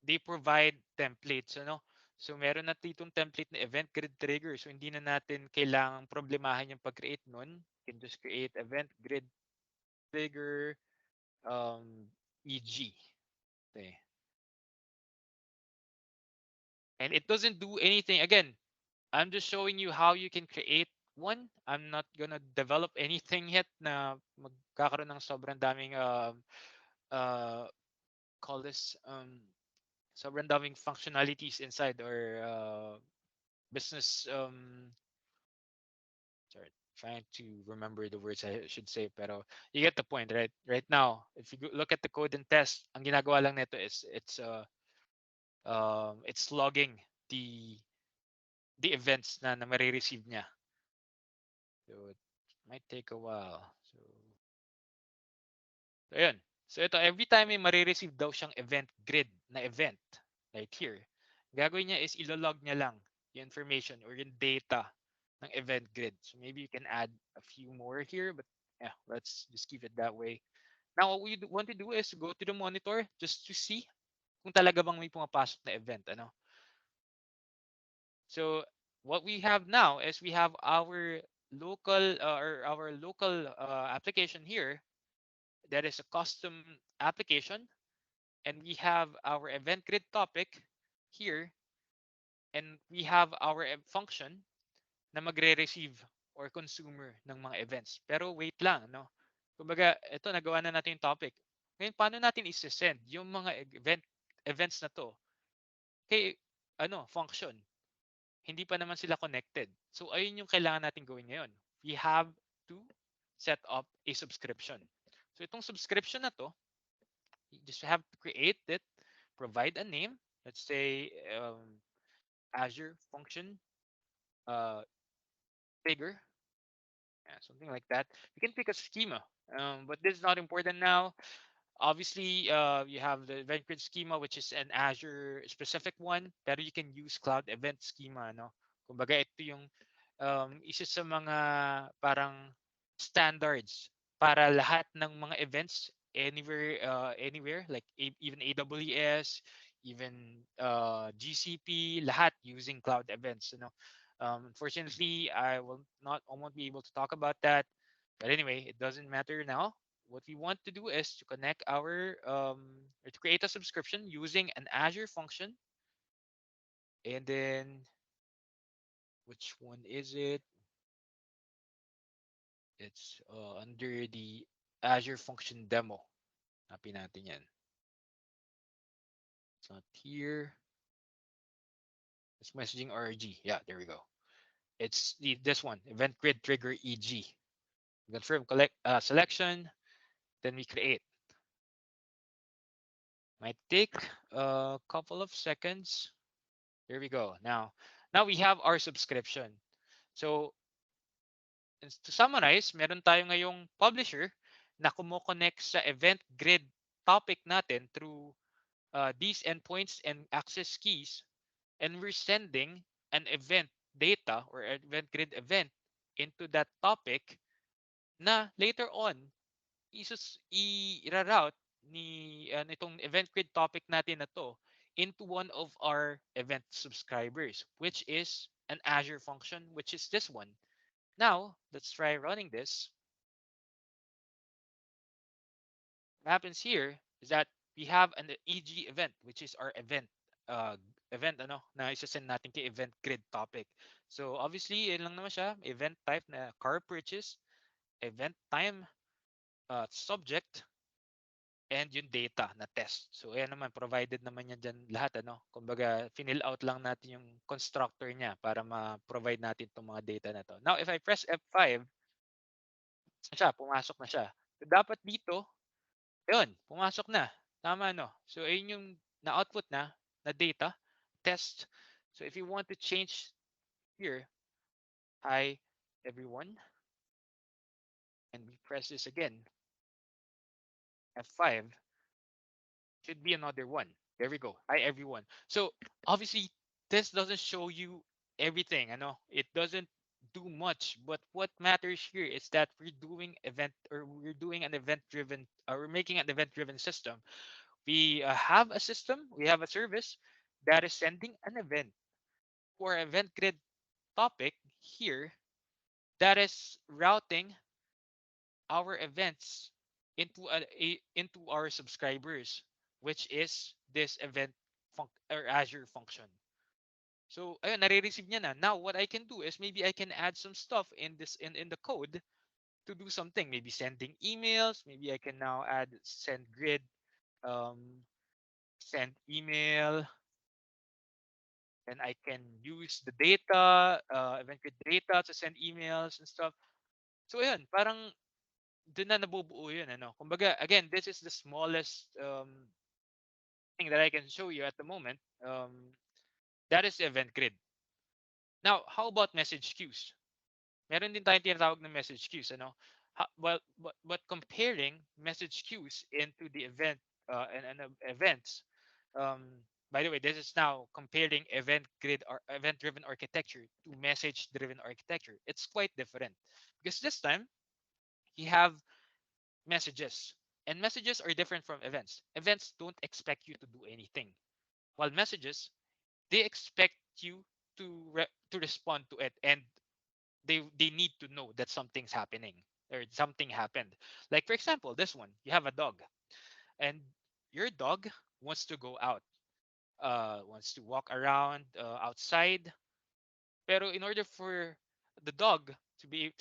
they provide templates, ano? So meron na ditong template na event grid trigger. So hindi na natin kailangang problemahin yung pag-create nun. You can just create event grid trigger EG. Okay. And it doesn't do anything. Again, I'm just showing you how you can create one. I'm not gonna develop anything yet na magkakaroon ng sobrang daming uh, call this sobrang daming functionalities inside or business Sorry, trying to remember the words I should say, pero you get the point, right? Right now, if you look at the code and test, ang ginagawa lang nito is it's logging the the events na marireceive niya. So it might take a while. So ayun. So ito, every time may marireceive daw siyang event grid na event, right here, gagawin niya is ilolog niya lang yung information or yung data ng event grid. So maybe you can add a few more here, but yeah, let's just keep it that way. Now, what we want to do is go to the monitor just to see kung talaga bang may pumapasok na event. Ano? So what we have now is we have our local or our local application here that is a custom application, and we have our event grid topic here, and we have our function na magre-receive or consumer ng mga events. Pero wait lang, no? Kumbaga, ito nagawa na natin yung topic. Ngayon, paano natin i-send yung mga events na to kay function? Hindi pa naman sila connected. So ayun yung kailangan natin gawin ngayon. We have to set up a subscription. So itong subscription na to, you just have to create it, provide a name. Let's say Azure function uh, trigger, yeah, something like that. You can pick a schema, but this is not important now. Obviously, you have the event grid schema, which is an Azure specific one, pero you can use cloud event schema, no? Kumbaga, ito yung isa sa mga parang standards para lahat ng mga events anywhere, like even AWS, even GCP, lahat using cloud events, you know. Unfortunately, I won't be able to talk about that, but anyway, it doesn't matter now. What we want to do is to connect our or to create a subscription using an Azure function, and then which one is it? It's under the Azure function demo. Hanapin natin yan. It's not here. It's messaging RG. Yeah, there we go. It's this one, event grid trigger EG. Confirm collect selection, then we create. Might take a couple of seconds. Here we go. Now we have our subscription. So to summarize, meron tayo ngayong publisher na kumo-connect sa event grid topic natin through these endpoints and access keys, and we're sending an event data or event grid event into that topic na later on i-route ni nitong event grid topic natin na to into one of our event subscribers, which is an Azure function, which is this one. Now, let's try running this. What happens here is that we have an EG event, which is our uh, event na isa-send natin kay event grid topic. So obviously, yun lang naman siya, event type na car purchase, event time, subject, and yung data na test. So ayan naman, provided naman yan dyan lahat. Kumbaga, fill out lang natin yung constructor niya para ma-provide natin itong mga data na to. Now, if I press F5, siya, pumasok na siya. So dapat dito, yun, pumasok na. Tama, no? So ayun yung na-output na data, test. So if you want to change here, hi everyone, and we press this again, F5, should be another one. There we go. Hi everyone. So obviously this doesn't show you everything. I know it doesn't do much, but what matters here is that we're doing an event driven, we're making an event driven system. We have a system, we have a service that is sending an event for event grid topic here that is routing our events into our subscribers, which is this event or Azure function. So ayun, nare-receive niya na. Now what I can do is maybe I can add some stuff in this in the code to do something. Maybe sending emails. Maybe I can now add send grid, um, send email, and I can use the data, event grid data to send emails and stuff. So yun, parang doon na nabubuo yun, ano. Kumbaga, again, this is the smallest thing that I can show you at the moment. That is the event grid. Now, how about message queues? Meron din tayong tinatawag na message queues, ano? Well, but comparing message queues into the event and events, by the way, this is now comparing event grid or event driven architecture to message driven architecture. It's quite different because this time you have messages, and messages are different from events. Events don't expect you to do anything, while messages, they expect you to respond to it, and they need to know that something's happening or something happened. Like for example, this one, you have a dog, and your dog wants to go out, wants to walk around outside. Pero in order for the dog to be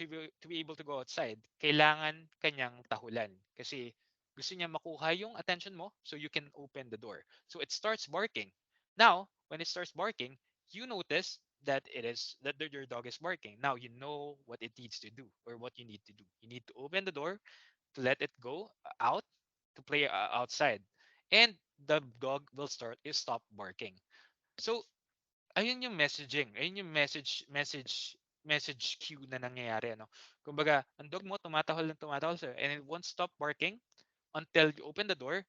able to go outside, kailangan kanyang tahulan kasi gusto niya makuha yung attention mo so you can open the door. So it starts barking. Now, when it starts barking, you notice that your dog is barking. Now you know what it needs to do or what you need to do. You need to open the door to let it go out to play outside. And the dog will stop barking. So ayun yung messaging, ayun yung message queue na nangyayari, ano. Kumbaga, ang dog mo tumatahol ng tumatahol sa'yo and it won't stop barking until you open the door,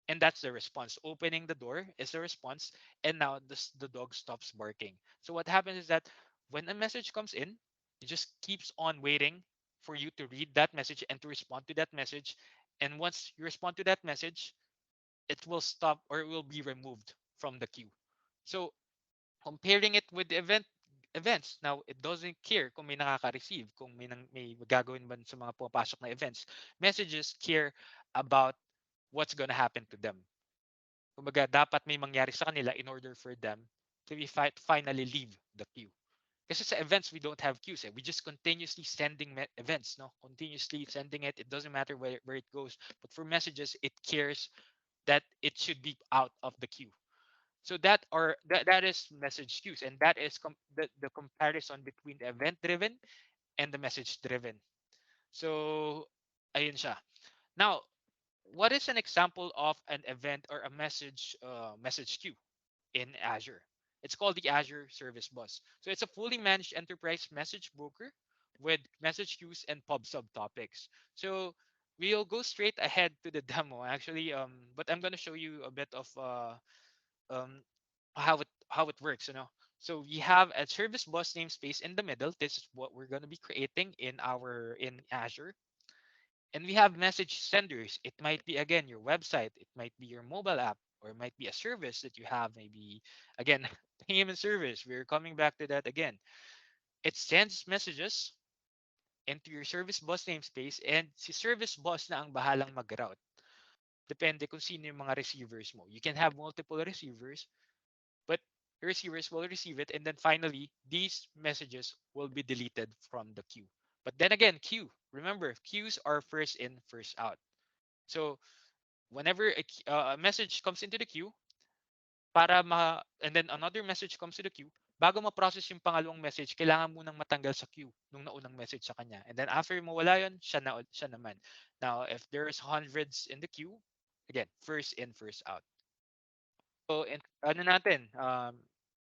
and that's the response. Opening the door is the response, and now the dog stops barking. So what happens is that when a message comes in, it just keeps on waiting for you to read that message and to respond to that message. And once you respond to that message, it will stop or it will be removed from the queue. So comparing it with the events, now it doesn't care kung may nakaka-receive, kung may gagawin ba sa mga pumapasok na events. Messages care about what's gonna happen to them. Kumbaga, dapat may mangyari sa kanila in order for them to finally leave the queue. Kasi sa events, we don't have queues. Eh. We just continuously sending events, no? Continuously sending it. It doesn't matter where it goes. But for messages, it cares that it should be out of the queue. So that is message queues, and that is the comparison between the event driven and the message driven. So ayun siya. Now, what is an example of an event or a message queue in Azure? It's called the Azure Service Bus. So it's a fully managed enterprise message broker with message queues and pub subtopics. So we'll go straight ahead to the demo actually, but I'm going to show you a bit of um, how it works, you know. So we have a service bus namespace in the middle. This is what we're going to be creating in Azure. And we have message senders. It might be again your website, it might be your mobile app, or it might be a service that you have, maybe again payment service. We're coming back to that again. It sends messages into your service bus namespace, and si service bus na ang bahalang mag-route. Depende kung sino yung mga receivers mo. You can have multiple receivers, but receivers will receive it, and then finally these messages will be deleted from the queue. But then again, queue, remember, queues are first in first out. So whenever a message comes into the queue, and then another message comes to the queue, bago ma-process yung pangalawang message, kailangan mo nang matanggal sa queue nung naunang message sa kanya. And then after mawala yun, siya naman. Now, if there's hundreds in the queue, again, first in, first out. So, ano natin,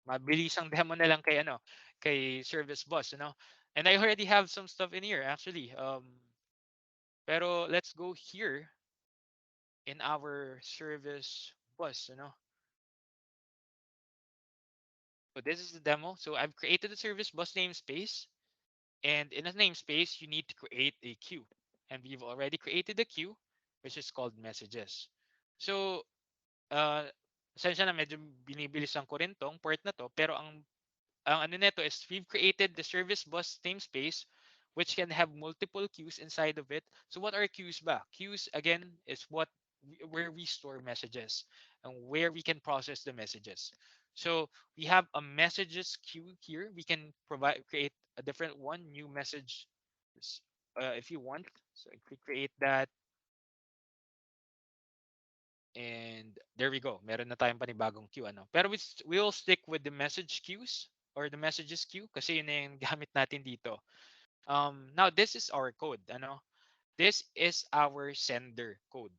mabilisang demo na lang kay service bus, you know. And I already have some stuff in here actually. Pero let's go here in our service bus, you know. So this is the demo. So I've created a service bus namespace, and in a namespace, you need to create a queue. And we've already created a queue, which is called messages. So, uh, pasensya na medyo binibilisan ko rin tong part na to, pero ang ano nito is we've created the service bus namespace which can have multiple queues inside of it. So what are queues ba? Queues again is where we store messages and where we can process the messages. So we have a messages queue here. We can create a different one, new message if you want. So if we create that, And there we go. Meron na tayong panibagong queue. Ano? Pero we'll stick with the message queues or the messages queue kasi yun na yung gamit natin dito. Now, this is our code. Ano? This is our sender code.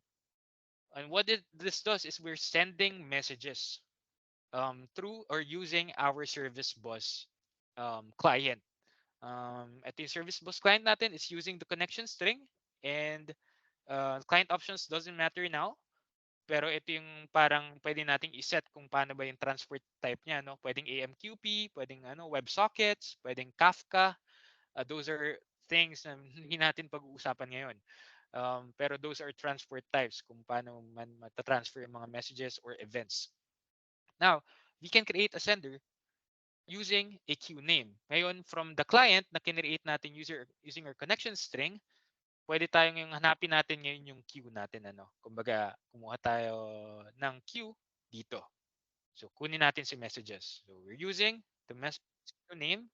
And what this does is we're sending messages through or using our service bus client. Ito yung service bus client natin is using the connection string, and client options doesn't matter now. Pero ito yung parang pwede nating iset kung paano ba yung transport type niya. No? Pwedeng AMQP, pwedeng WebSockets, pwedeng Kafka. Those are things na hindi natin pag-uusapan ngayon. Pero those are transport types kung paano man matatransfer yung mga messages or events. Now, we can create a sender using a queue name. Ngayon, from the client na kinreate natin using our connection string, pwede tayong yung hanapin natin ngayon yung queue natin. Kumbaga, kumuha tayo ng queue dito. So, kunin natin si messages. So, we're using the message name,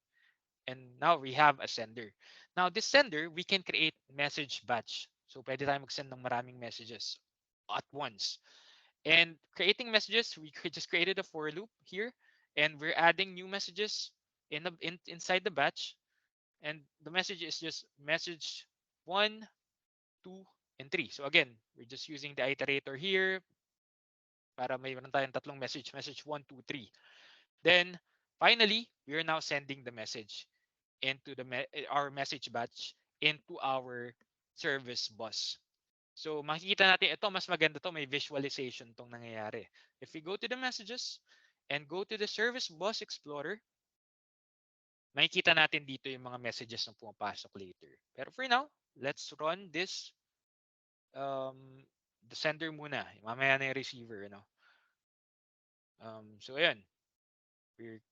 and now we have a sender. Now, this sender, we can create message batch. So, pwede tayong mag-send ng maraming messages at once. And creating messages, we just created a for loop here, and we're adding new messages inside the batch. And the message is just message 1, 2, and 3. So again, we're just using the iterator here para mayroon tayong tatlong message, message 1, 2, 3. Then, finally, we are now sending the message into our message batch into our service bus. So makikita natin ito, mas maganda to, may visualization tong nangyayari. If we go to the messages and go to the service bus explorer, makikita natin dito yung mga messages na pumapasok later. Pero for now, let's run this the sender muna. Mamaya na yung receiver. So ayan, we're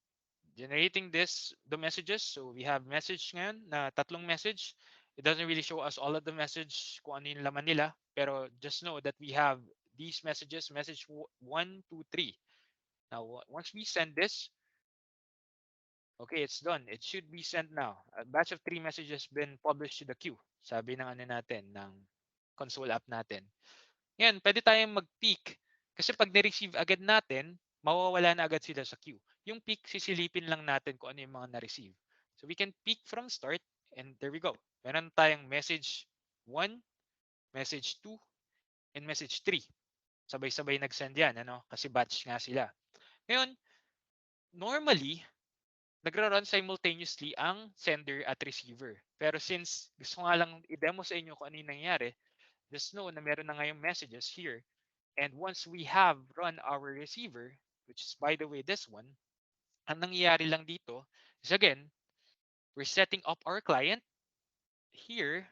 generating the messages. So we have message ngayon na tatlong message. It doesn't really show us all of the message kung ano yung laman nila. Pero just know that we have these messages, message 1, 2, 3. Now, once we send this, okay, it's done. It should be sent now. A batch of 3 messages been published to the queue. Sabi ng natin, ng console app natin. Yan, pwede tayong mag-peek. Kasi pag ni-receive agad natin, mawawala na agad sila sa queue. Yung peek, sisilipin lang natin kung ano yung mga na-receive. So we can peek from start, and there we go. Meron tayong message 1, message 2, and message 3. Sabay-sabay nag-send yan, kasi batch nga sila. Ngayon, normally, nagra-run simultaneously ang sender at receiver. Pero since gusto nga lang i-demo sa inyo kung ano yung nangyari, just know na meron na ngayong messages here. And once we have run our receiver, which is by the way this one, ang nangyayari lang dito is again, we're setting up our client here.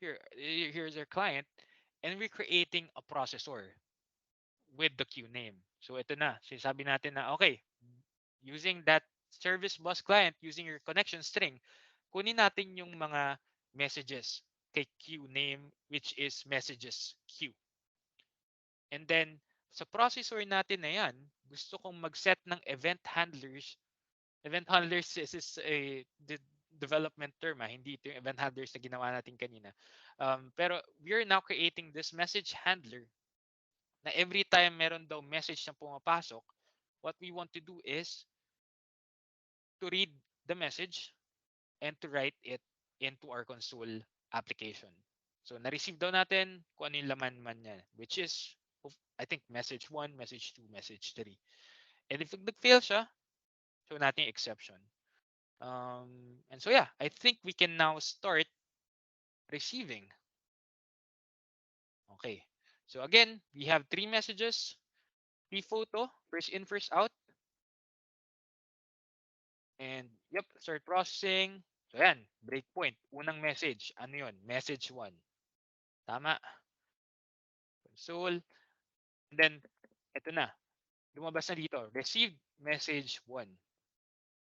Here's our client, and we're creating a processor with the queue name. So ito na, sinasabi natin na okay, using that service bus client, using your connection string, kunin natin yung mga messages kay queue name, which is messages queue. And then, sa processor natin na yan, gusto kong mag-set ng event handlers. Event handlers is a development term. Hindi ito yung event handlers na ginawa natin kanina. Pero we are now creating this message handler na every time meron daw message na pumapasok, what we want to do is to read the message and to write it into our console application. So, na-receive daw natin kung ano yung laman man niya, which is, I think, message 1, message 2, message 3. And if nag-fail siya, show natin yung exception. And so, yeah, I think we can now start receiving. Okay. So, again, we have 3 messages, 3 photo, first in, first out. And, yep, start processing. So, yan, breakpoint. Unang message. Ano yun? Message 1. Tama. Console. And then, ito na. Lumabas na dito. Received message 1.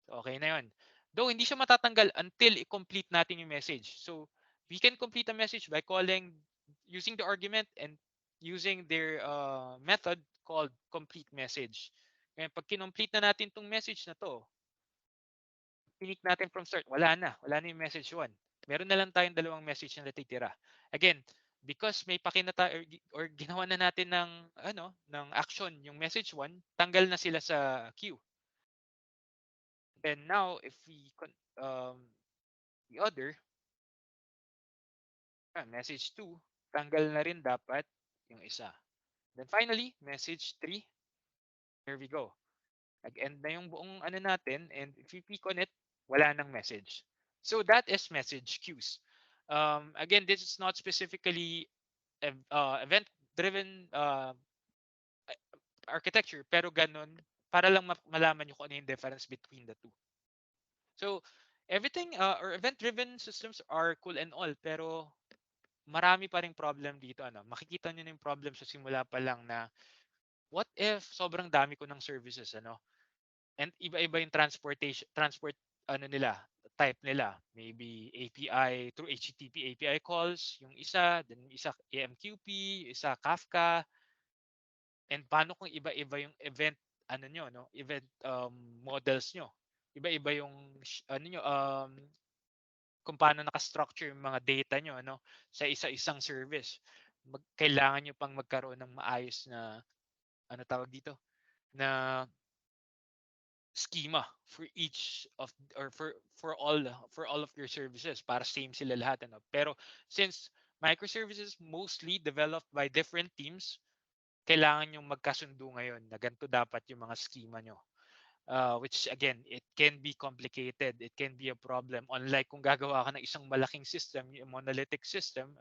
So, okay na yun. Though, hindi siya matatanggal until i-complete natin yung message. So, we can complete a message by using the argument and using their method called complete message. Ngayon, pag kinomplete na natin itong message na to, pinik natin from start, wala na yung message 1. Meron na lang tayong dalawang message na natitira. Again, because may pakinata or ginawa na natin ng ng action yung message one, tanggal na sila sa queue. Then now if we the other message 2, tanggal na rin dapat yung isa. Then finally, message 3, here we go. Nag-end na yung buong ano natin, and if you click on it, wala nang message. So that is message queues. Again, this is not specifically event-driven architecture, pero ganun, para lang malaman nyo kung ano yung difference between the two. So, everything, or event-driven systems are cool and all, pero marami pa ring problem dito. Makikita nyo na yung problem sa simula pa lang na what if sobrang dami ko ng services, and iba-iba yung transport nila, type nila. Maybe API through HTTP API calls, yung isa, then yung isa AMQP, isa Kafka, and paano kung iba-iba yung event nyo, no? Event models nyo. Iba-iba yung kung paano naka-structure yung mga data nyo sa isa-isang service. Kailangan nyo pang magkaroon ng maayos na tawag dito na schema for each of or for all of your services para same sila lahat pero since microservices mostly developed by different teams, kailangan yung magkasundo ngayon na ganito dapat yung mga schema nyo. Which again, it can be complicated, it can be a problem. Unlike kung gagawa ka ng isang malaking system, yung monolithic system,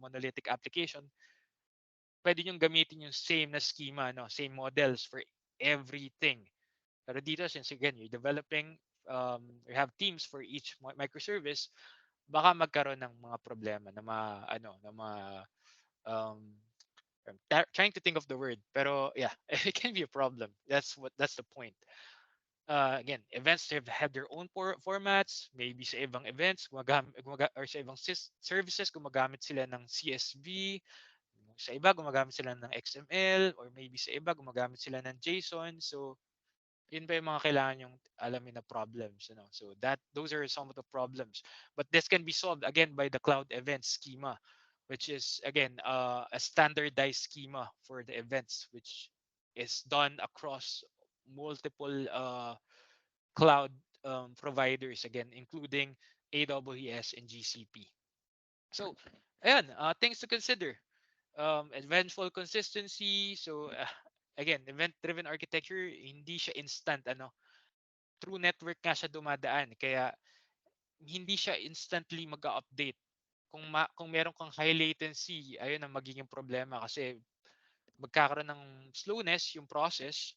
monolithic application, pwede nyo gamitin yung same na schema, same models for everything. Pero dito, since again, you're developing, you have teams for each microservice, baka magkaroon ng mga problema na um, I'm trying to think of the word, pero yeah, it can be a problem. That's the point. Again, events have their own formats. Maybe sa ibang events, or sa ibang services, gumagamit sila ng CSV. Sa iba, gumagamit sila ng XML, or maybe sa iba, gumagamit sila ng JSON. So, yun pa yung mga kailangan yung alamin na problems. So, those are some of the problems. But this can be solved, again, by the cloud event schema, which is, again, a standardized schema for the events, which is done across multiple cloud providers, again, including AWS and GCP. So, ayan, things to consider. Eventful consistency. So, again, event-driven architecture, hindi siya instant, through network nga siya dumadaan. Kaya, hindi siya instantly mag-update. Kung meron kang high latency, ayun ang magiging problema kasi magkakaroon ng slowness yung process,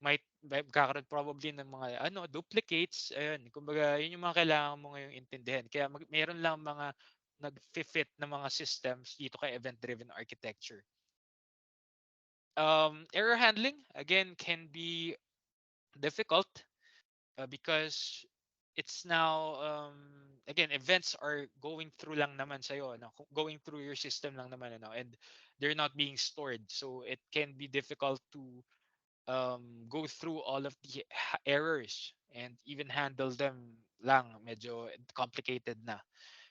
might magkakaroon probably ng mga duplicates, ayun. Kumbaga, yun yung mga kailangan mo ngayong intindihin. Kaya meron lang mga nag-fit na mga systems dito kay event-driven architecture. Error handling, again, can be difficult because it's now, again, events are going through lang naman sa'yo, going through your system lang naman, and they're not being stored. So it can be difficult to go through all of the errors and even handle them lang. Medyo complicated na.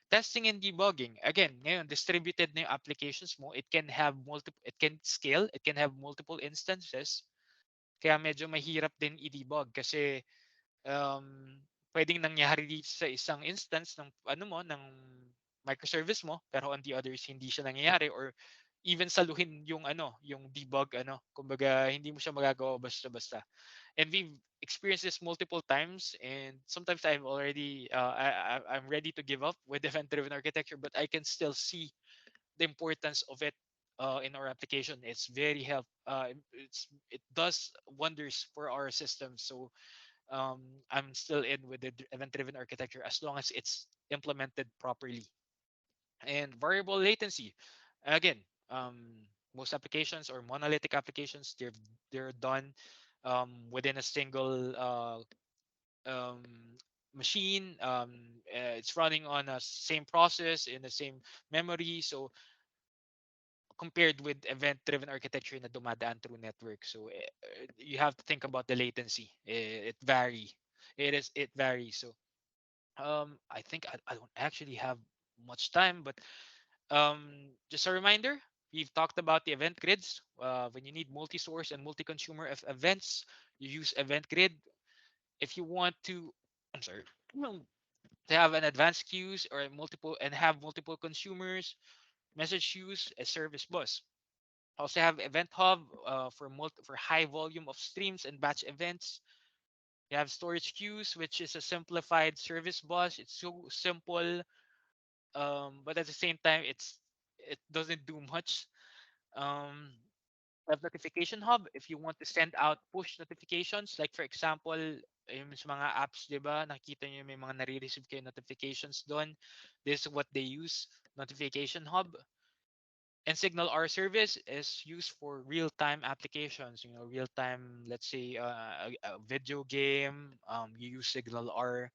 Testing and debugging. Again, ngayon, distributed na yung applications mo. It can scale, it can have multiple instances. Kaya medyo mahirap din i-debug kasi pwedeng nangyari dito sa isang instance ng ng microservice mo, pero on the others hindi siya nangyayari, or even saluhin yung yung debug kumbaga hindi mo siya magagawa basta-basta. And we've experienced this multiple times, and sometimes I'm ready to give up with event-driven architecture, but I can still see the importance of it in our application. It's very it does wonders for our system. So I'm still in with the event-driven architecture as long as it's implemented properly. And variable latency, again, most applications or monolithic applications, they're done within a single um, machine. It's running on a same process in the same memory. So compared with event-driven architecture na dumadaan through network. So you have to think about the latency. It varies. So I think I don't actually have much time, but Just a reminder, we've talked about the event grids. When you need multi-source and multi-consumer of events, you use event grid. If you want to, I'm sorry, well, to have an advanced queues or multiple and have multiple consumers, message queues, a service bus. Also have event hub for high volume of streams and batch events. You have storage queues, which is a simplified service bus. It's so simple, but at the same time, it doesn't do much. Um, have notification hub if you want to send out push notifications. Like for example, yung sa mga apps, di ba, nakita nyo may mga nare-receive kayo notifications doon. This is what they use, notification hub. And Signal R service is used for real-time applications. You know, real-time, let's say, a video game. You use Signal R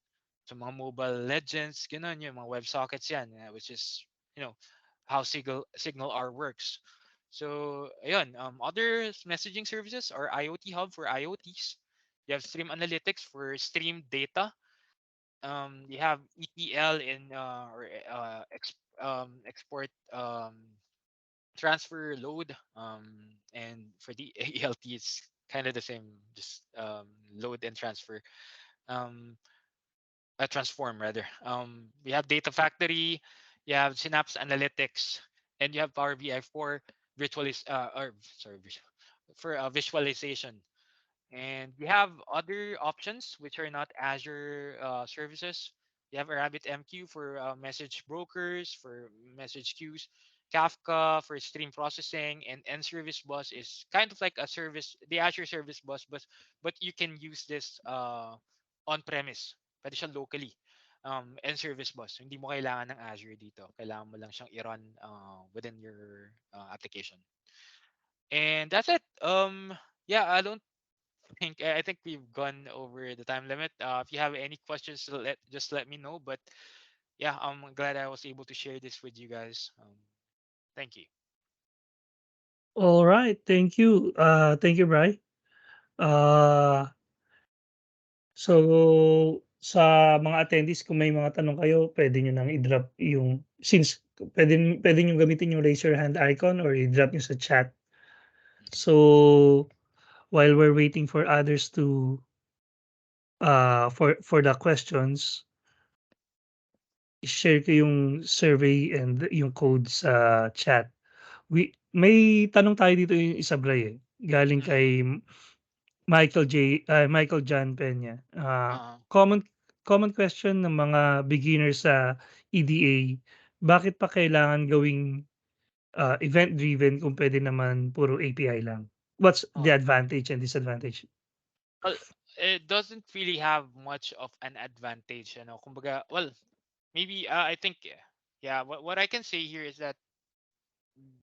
sa mga mobile legends, ganun yung mga WebSockets yan, which is, you know, how Signal R works. So, ayun, other messaging services are IoT Hub for IoTs. You have Stream Analytics for stream data. You have ETL in export transfer load, and for the ALT it's kind of the same, just load and transfer, um transform rather. We have data factory, you have synapse analytics, and you have power BI for visualization. And we have other options which are not Azure services. You have a RabbitMQ for message brokers, for message queues, Kafka for stream processing, and N-Service Bus is kind of like a service, the Azure Service Bus, but you can use this on-premise. Pwede siya locally. N-Service Bus. Hindi mo kailangan ng Azure dito. Kailangan mo lang siyang i-run within your application. And that's it. Yeah, I think we've gone over the time limit. If you have any questions, just let me know. But yeah, I'm glad I was able to share this with you guys. Thank you. All right, thank you, Bri. Uh, so sa mga attendees kung may mga tanong kayo, puwede niyo nang i-drop yung puwede niyong gamitin yung raise your hand icon or i-drop niyo sa chat. So, while we're waiting for others to, for the questions, i-share ko yung survey and yung code sa chat. May tanong tayo dito yung isa, Bri, eh, galing Mhm. kay Michael John Pena. Uh, Common common question ng mga beginners sa EDA, bakit pa kailangan gawing, event driven kung puwede naman puro API lang? What's the uh, advantage and disadvantage? well, it doesn't really have much of an advantage, you know. Kumbaga, well, maybe I think yeah. What I can say here is that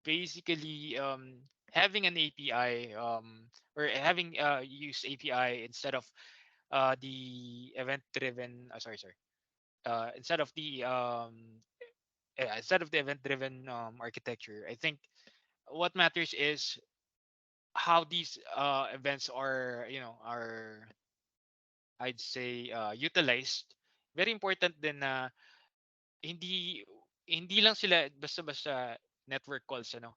basically having an API or having use API instead of the event driven sorry instead of the event driven architecture. I think what matters is how these events are, you know, are, I'd say, utilized. Very important din na hindi hindi lang sila basta-basta network calls, ano.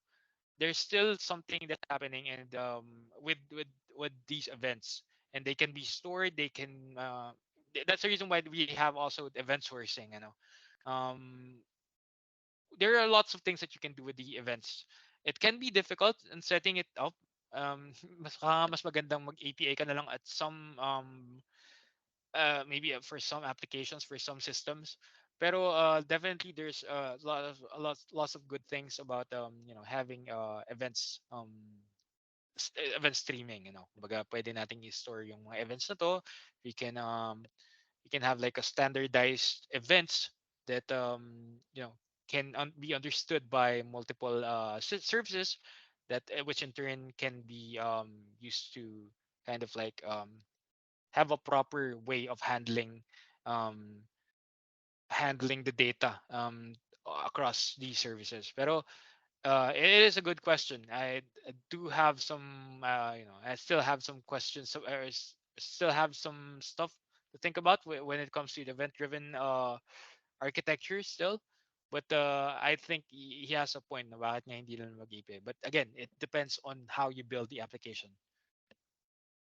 There's still something that's happening, and with these events, and they can be stored, they can that's the reason why we have also event sourcing, you know. um there are lots of things that you can do with the events. It can be difficult in setting it up. Mas magandang mag API ka na lang at some maybe for some applications, for some systems. Pero definitely there's lots of good things about you know, having events, event streaming, you know. Kumbaga pwede nating i-store yung mga events na to. We can have like a standardized events that you know, can be understood by multiple services, that which in turn can be used to kind of like have a proper way of um, handling the data across these services. Pero it is a good question. I do have some, you know, I still have some questions, still have some stuff to think about when it comes to the event-driven architecture still. But I think he has a point na bakit nga hindi lang mag-ipit. But again, it depends on how you build the application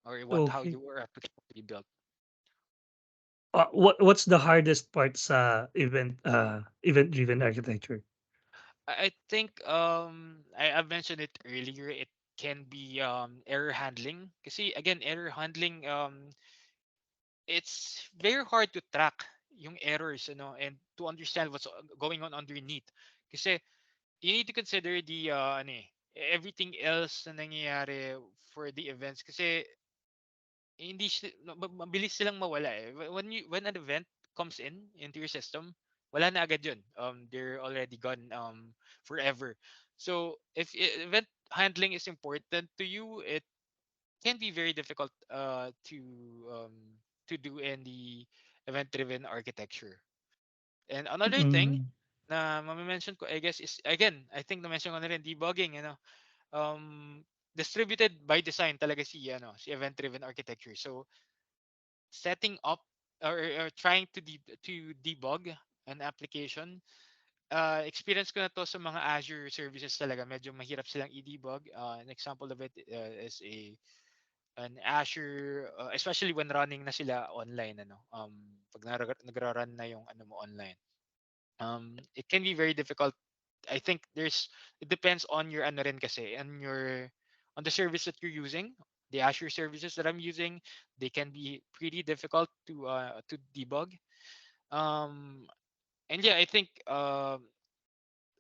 or what how Okay. your application will be built. What's the hardest part sa event driven architecture? I think I've mentioned it earlier. It can be error handling. Kasi again, error handling it's very hard to track yung errors, and to understand what's going on underneath. Kasi you need to consider the everything else na nangyayari for the events kasi hindi mabilis silang mawala eh. When an event comes into your system, wala na agad yun. They're already gone forever. So if event handling is important to you, it can be very difficult to do in the event driven architecture. And another thing Mm, na mami-mention ko I guess is again, I think na-mention ko na rin debugging, um distributed by design talaga si event driven architecture. So setting up or trying to debug an application, experience ko na to sa mga Azure services talaga. Medyo mahirap silang i-debug. An example of it is an Azure, especially when running na sila online, pag nagra-run na yung mo online. It can be very difficult. I think it depends on your ano rin kasi, on the service that you're using. The Azure services that I'm using, they can be pretty difficult to debug. Um, and yeah, I think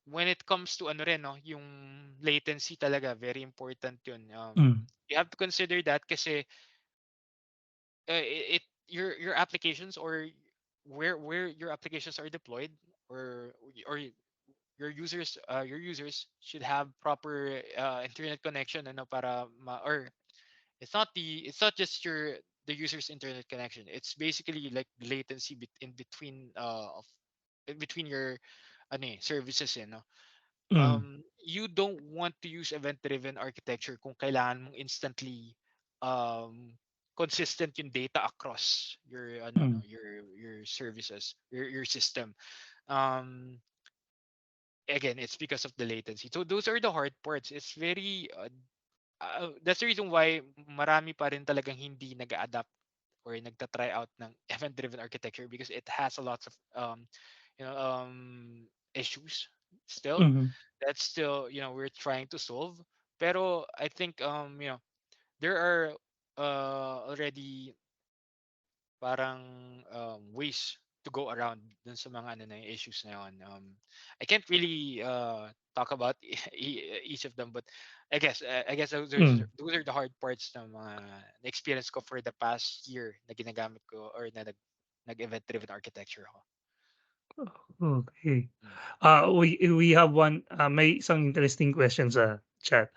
when it comes to ano rin, no, yung latency talaga, very important yun. mm, You have to consider that kasi your applications or where your applications are deployed or your users should have proper internet connection para or it's not just the user's internet connection. It's basically like latency in between your services, mm, you don't want to use event driven architecture kung kailangan mong instantly um consistent yung data across your no, mm, your services, your system. um Again, it's because of the latency. So those are the hard parts. It's very that's the reason why marami pa rin talagang hindi nag-adapt or nagta-try out ng event-driven architecture because it has a lots of you know issues still mhm, that still we're trying to solve. Pero I think there are already parang ways to go around dun sa mga ano na yung issues na yun. I can't really talk about each of them, but I guess mm. those are the hard parts ng mga experience ko for the past year na ginagamit ko or na nag-event driven architecture ako. Okay. Mm. We have may isang interesting question sa chat.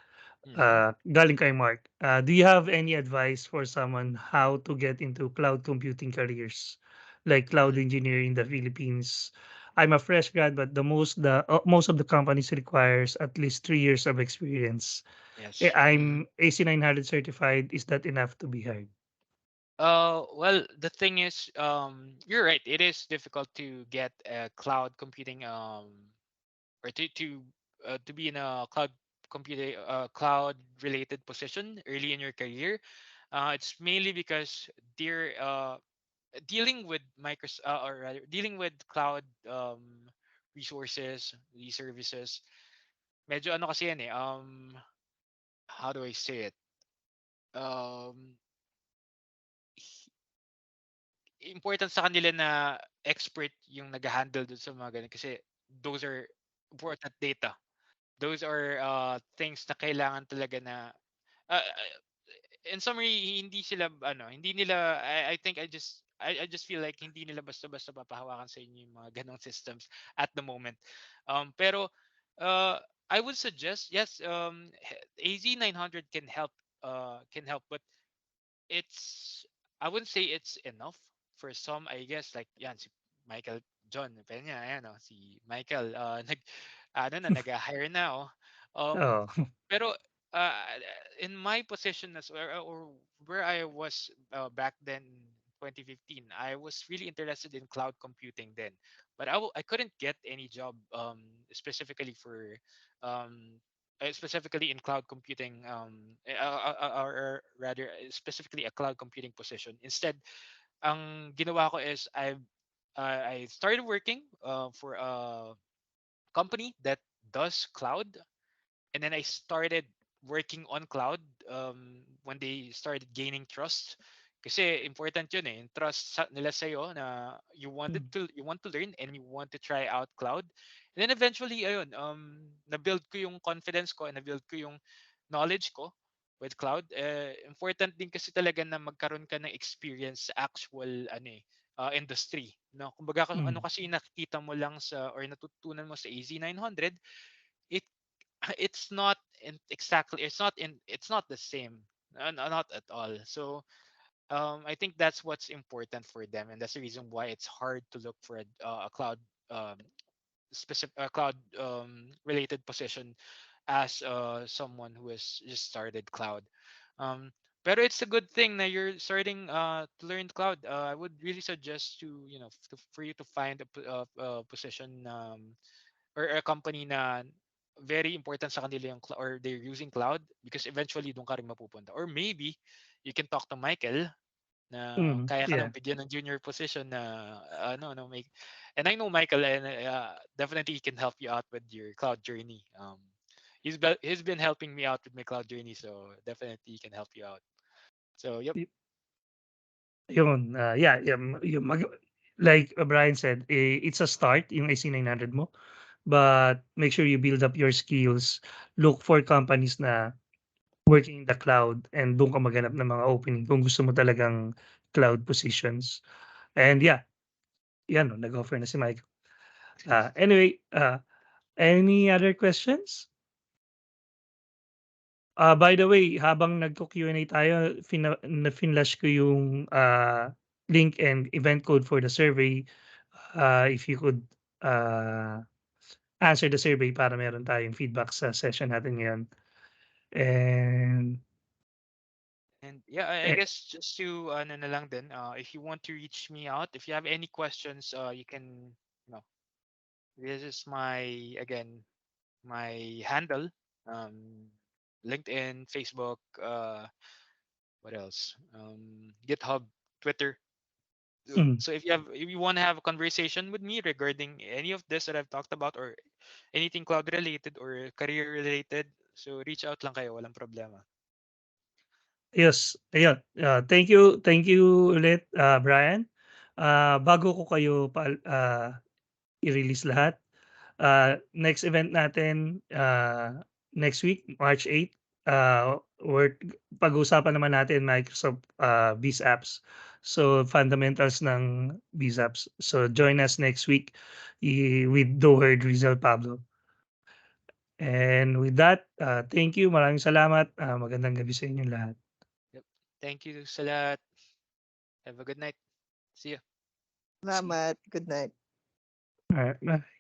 Mm-hmm. Galing kay Mark. Do you have any advice for someone how to get into cloud computing careers, like cloud Mm. engineering in the Philippines? I'm a fresh grad, but most of the companies requires at least 3 years of experience. Yes. Mm-hmm. I'm AC 900 certified. Is that enough to be hired? Well, the thing is, you're right. It is difficult to get a cloud computing, or to be in a cloud related position early in your career. It's mainly because they're dealing with or rather dealing with cloud resources, these services. Medyo ano kasi yan eh. How do I say it? Um, Important sa kanila na expert yung nag-handle dun sa mga ganun kasi those are important data. Those are things na kailangan talaga na uh, in summary hindi nila I think I just feel like hindi nila basta-basta papahawakan sa inyo yung mga ganong systems at the moment. Pero uh, I would suggest yes, AZ900 can help, but it's I wouldn't say it's enough for some. I guess like yan si Michael John Pena, ayan si Michael nag-hire na Oh. pero uh, in my position as or where I was back then 2015, I was really interested in cloud computing then, but I couldn't get any job specifically for specifically in cloud computing or rather specifically a cloud computing position. Instead, ang ginawa ko is I started working for a company that does cloud, and then I started working on cloud when they started gaining trust. Kasi important yun eh, yung trust nila sa'yo na Mm. you want to learn and you want to try out cloud. And then eventually, ayun, na-build ko yung confidence ko and na-build ko yung knowledge ko with cloud. Important din kasi talaga na magkaroon ka ng experience sa actual ano eh, industry. No? Kumbaga kung ano Mm. kasi yung nakikita mo lang sa or natutunan mo sa AZ900, it it's not exactly it's not the same, not at all. So I think that's what's important for them, and that's the reason why it's hard to look for a cloud um, specific cloud related position as someone who has just started cloud. um, pero it's a good thing that you're starting to learn cloud. I would really suggest to for you to find a position or a company na very important sa kanila yung or they're using cloud, because eventually doon ka rin mapupunta. Or maybe you can talk to Michael na Mm. kaya ka Yeah. nang bigyan ng junior position na ano no make. And I know Michael, and definitely he can help you out with your cloud journey. He's been helping me out with my cloud journey, so definitely he can help you out. So yep. Y- Yun, yeah, yung like Brian said, it's a start yung AC900 mo, but make sure you build up your skills. Look for companies na working in the cloud and doon ka maghanap ng mga opening kung gusto mo talagang cloud positions. And yeah, yan, no, nag-offer na si Mike. Anyway, any other questions? By the way, habang nagko-Q&A tayo, finlash ko yung link and event code for the survey. If you could uh, answer the survey para meron tayong feedback sa session natin ngayon. And And yeah, I eh, guess just to ano na lang din, if you want to reach me out, if you have any questions, you can, you know, this is my, again, my handle, um, LinkedIn, Facebook, what else? GitHub, Twitter. mm, So if you want to have a conversation with me regarding any of this that I've talked about, or anything cloud related or career related, so reach out lang kayo, walang problema. yes, ayun. Thank you ulit, Brian. Bago ko kayo i-release lahat, next event natin next week, March 8. We're pag-uusapan naman natin Microsoft Biz Apps. So fundamentals ng Biz Apps. So join us next week with Doher Rizal Pablo. And with that, thank you. Maraming salamat. Magandang gabi sa inyong lahat. Yep. Thank you sa lahat. Have a good night. See you. Salamat. Good night. Alright, bye.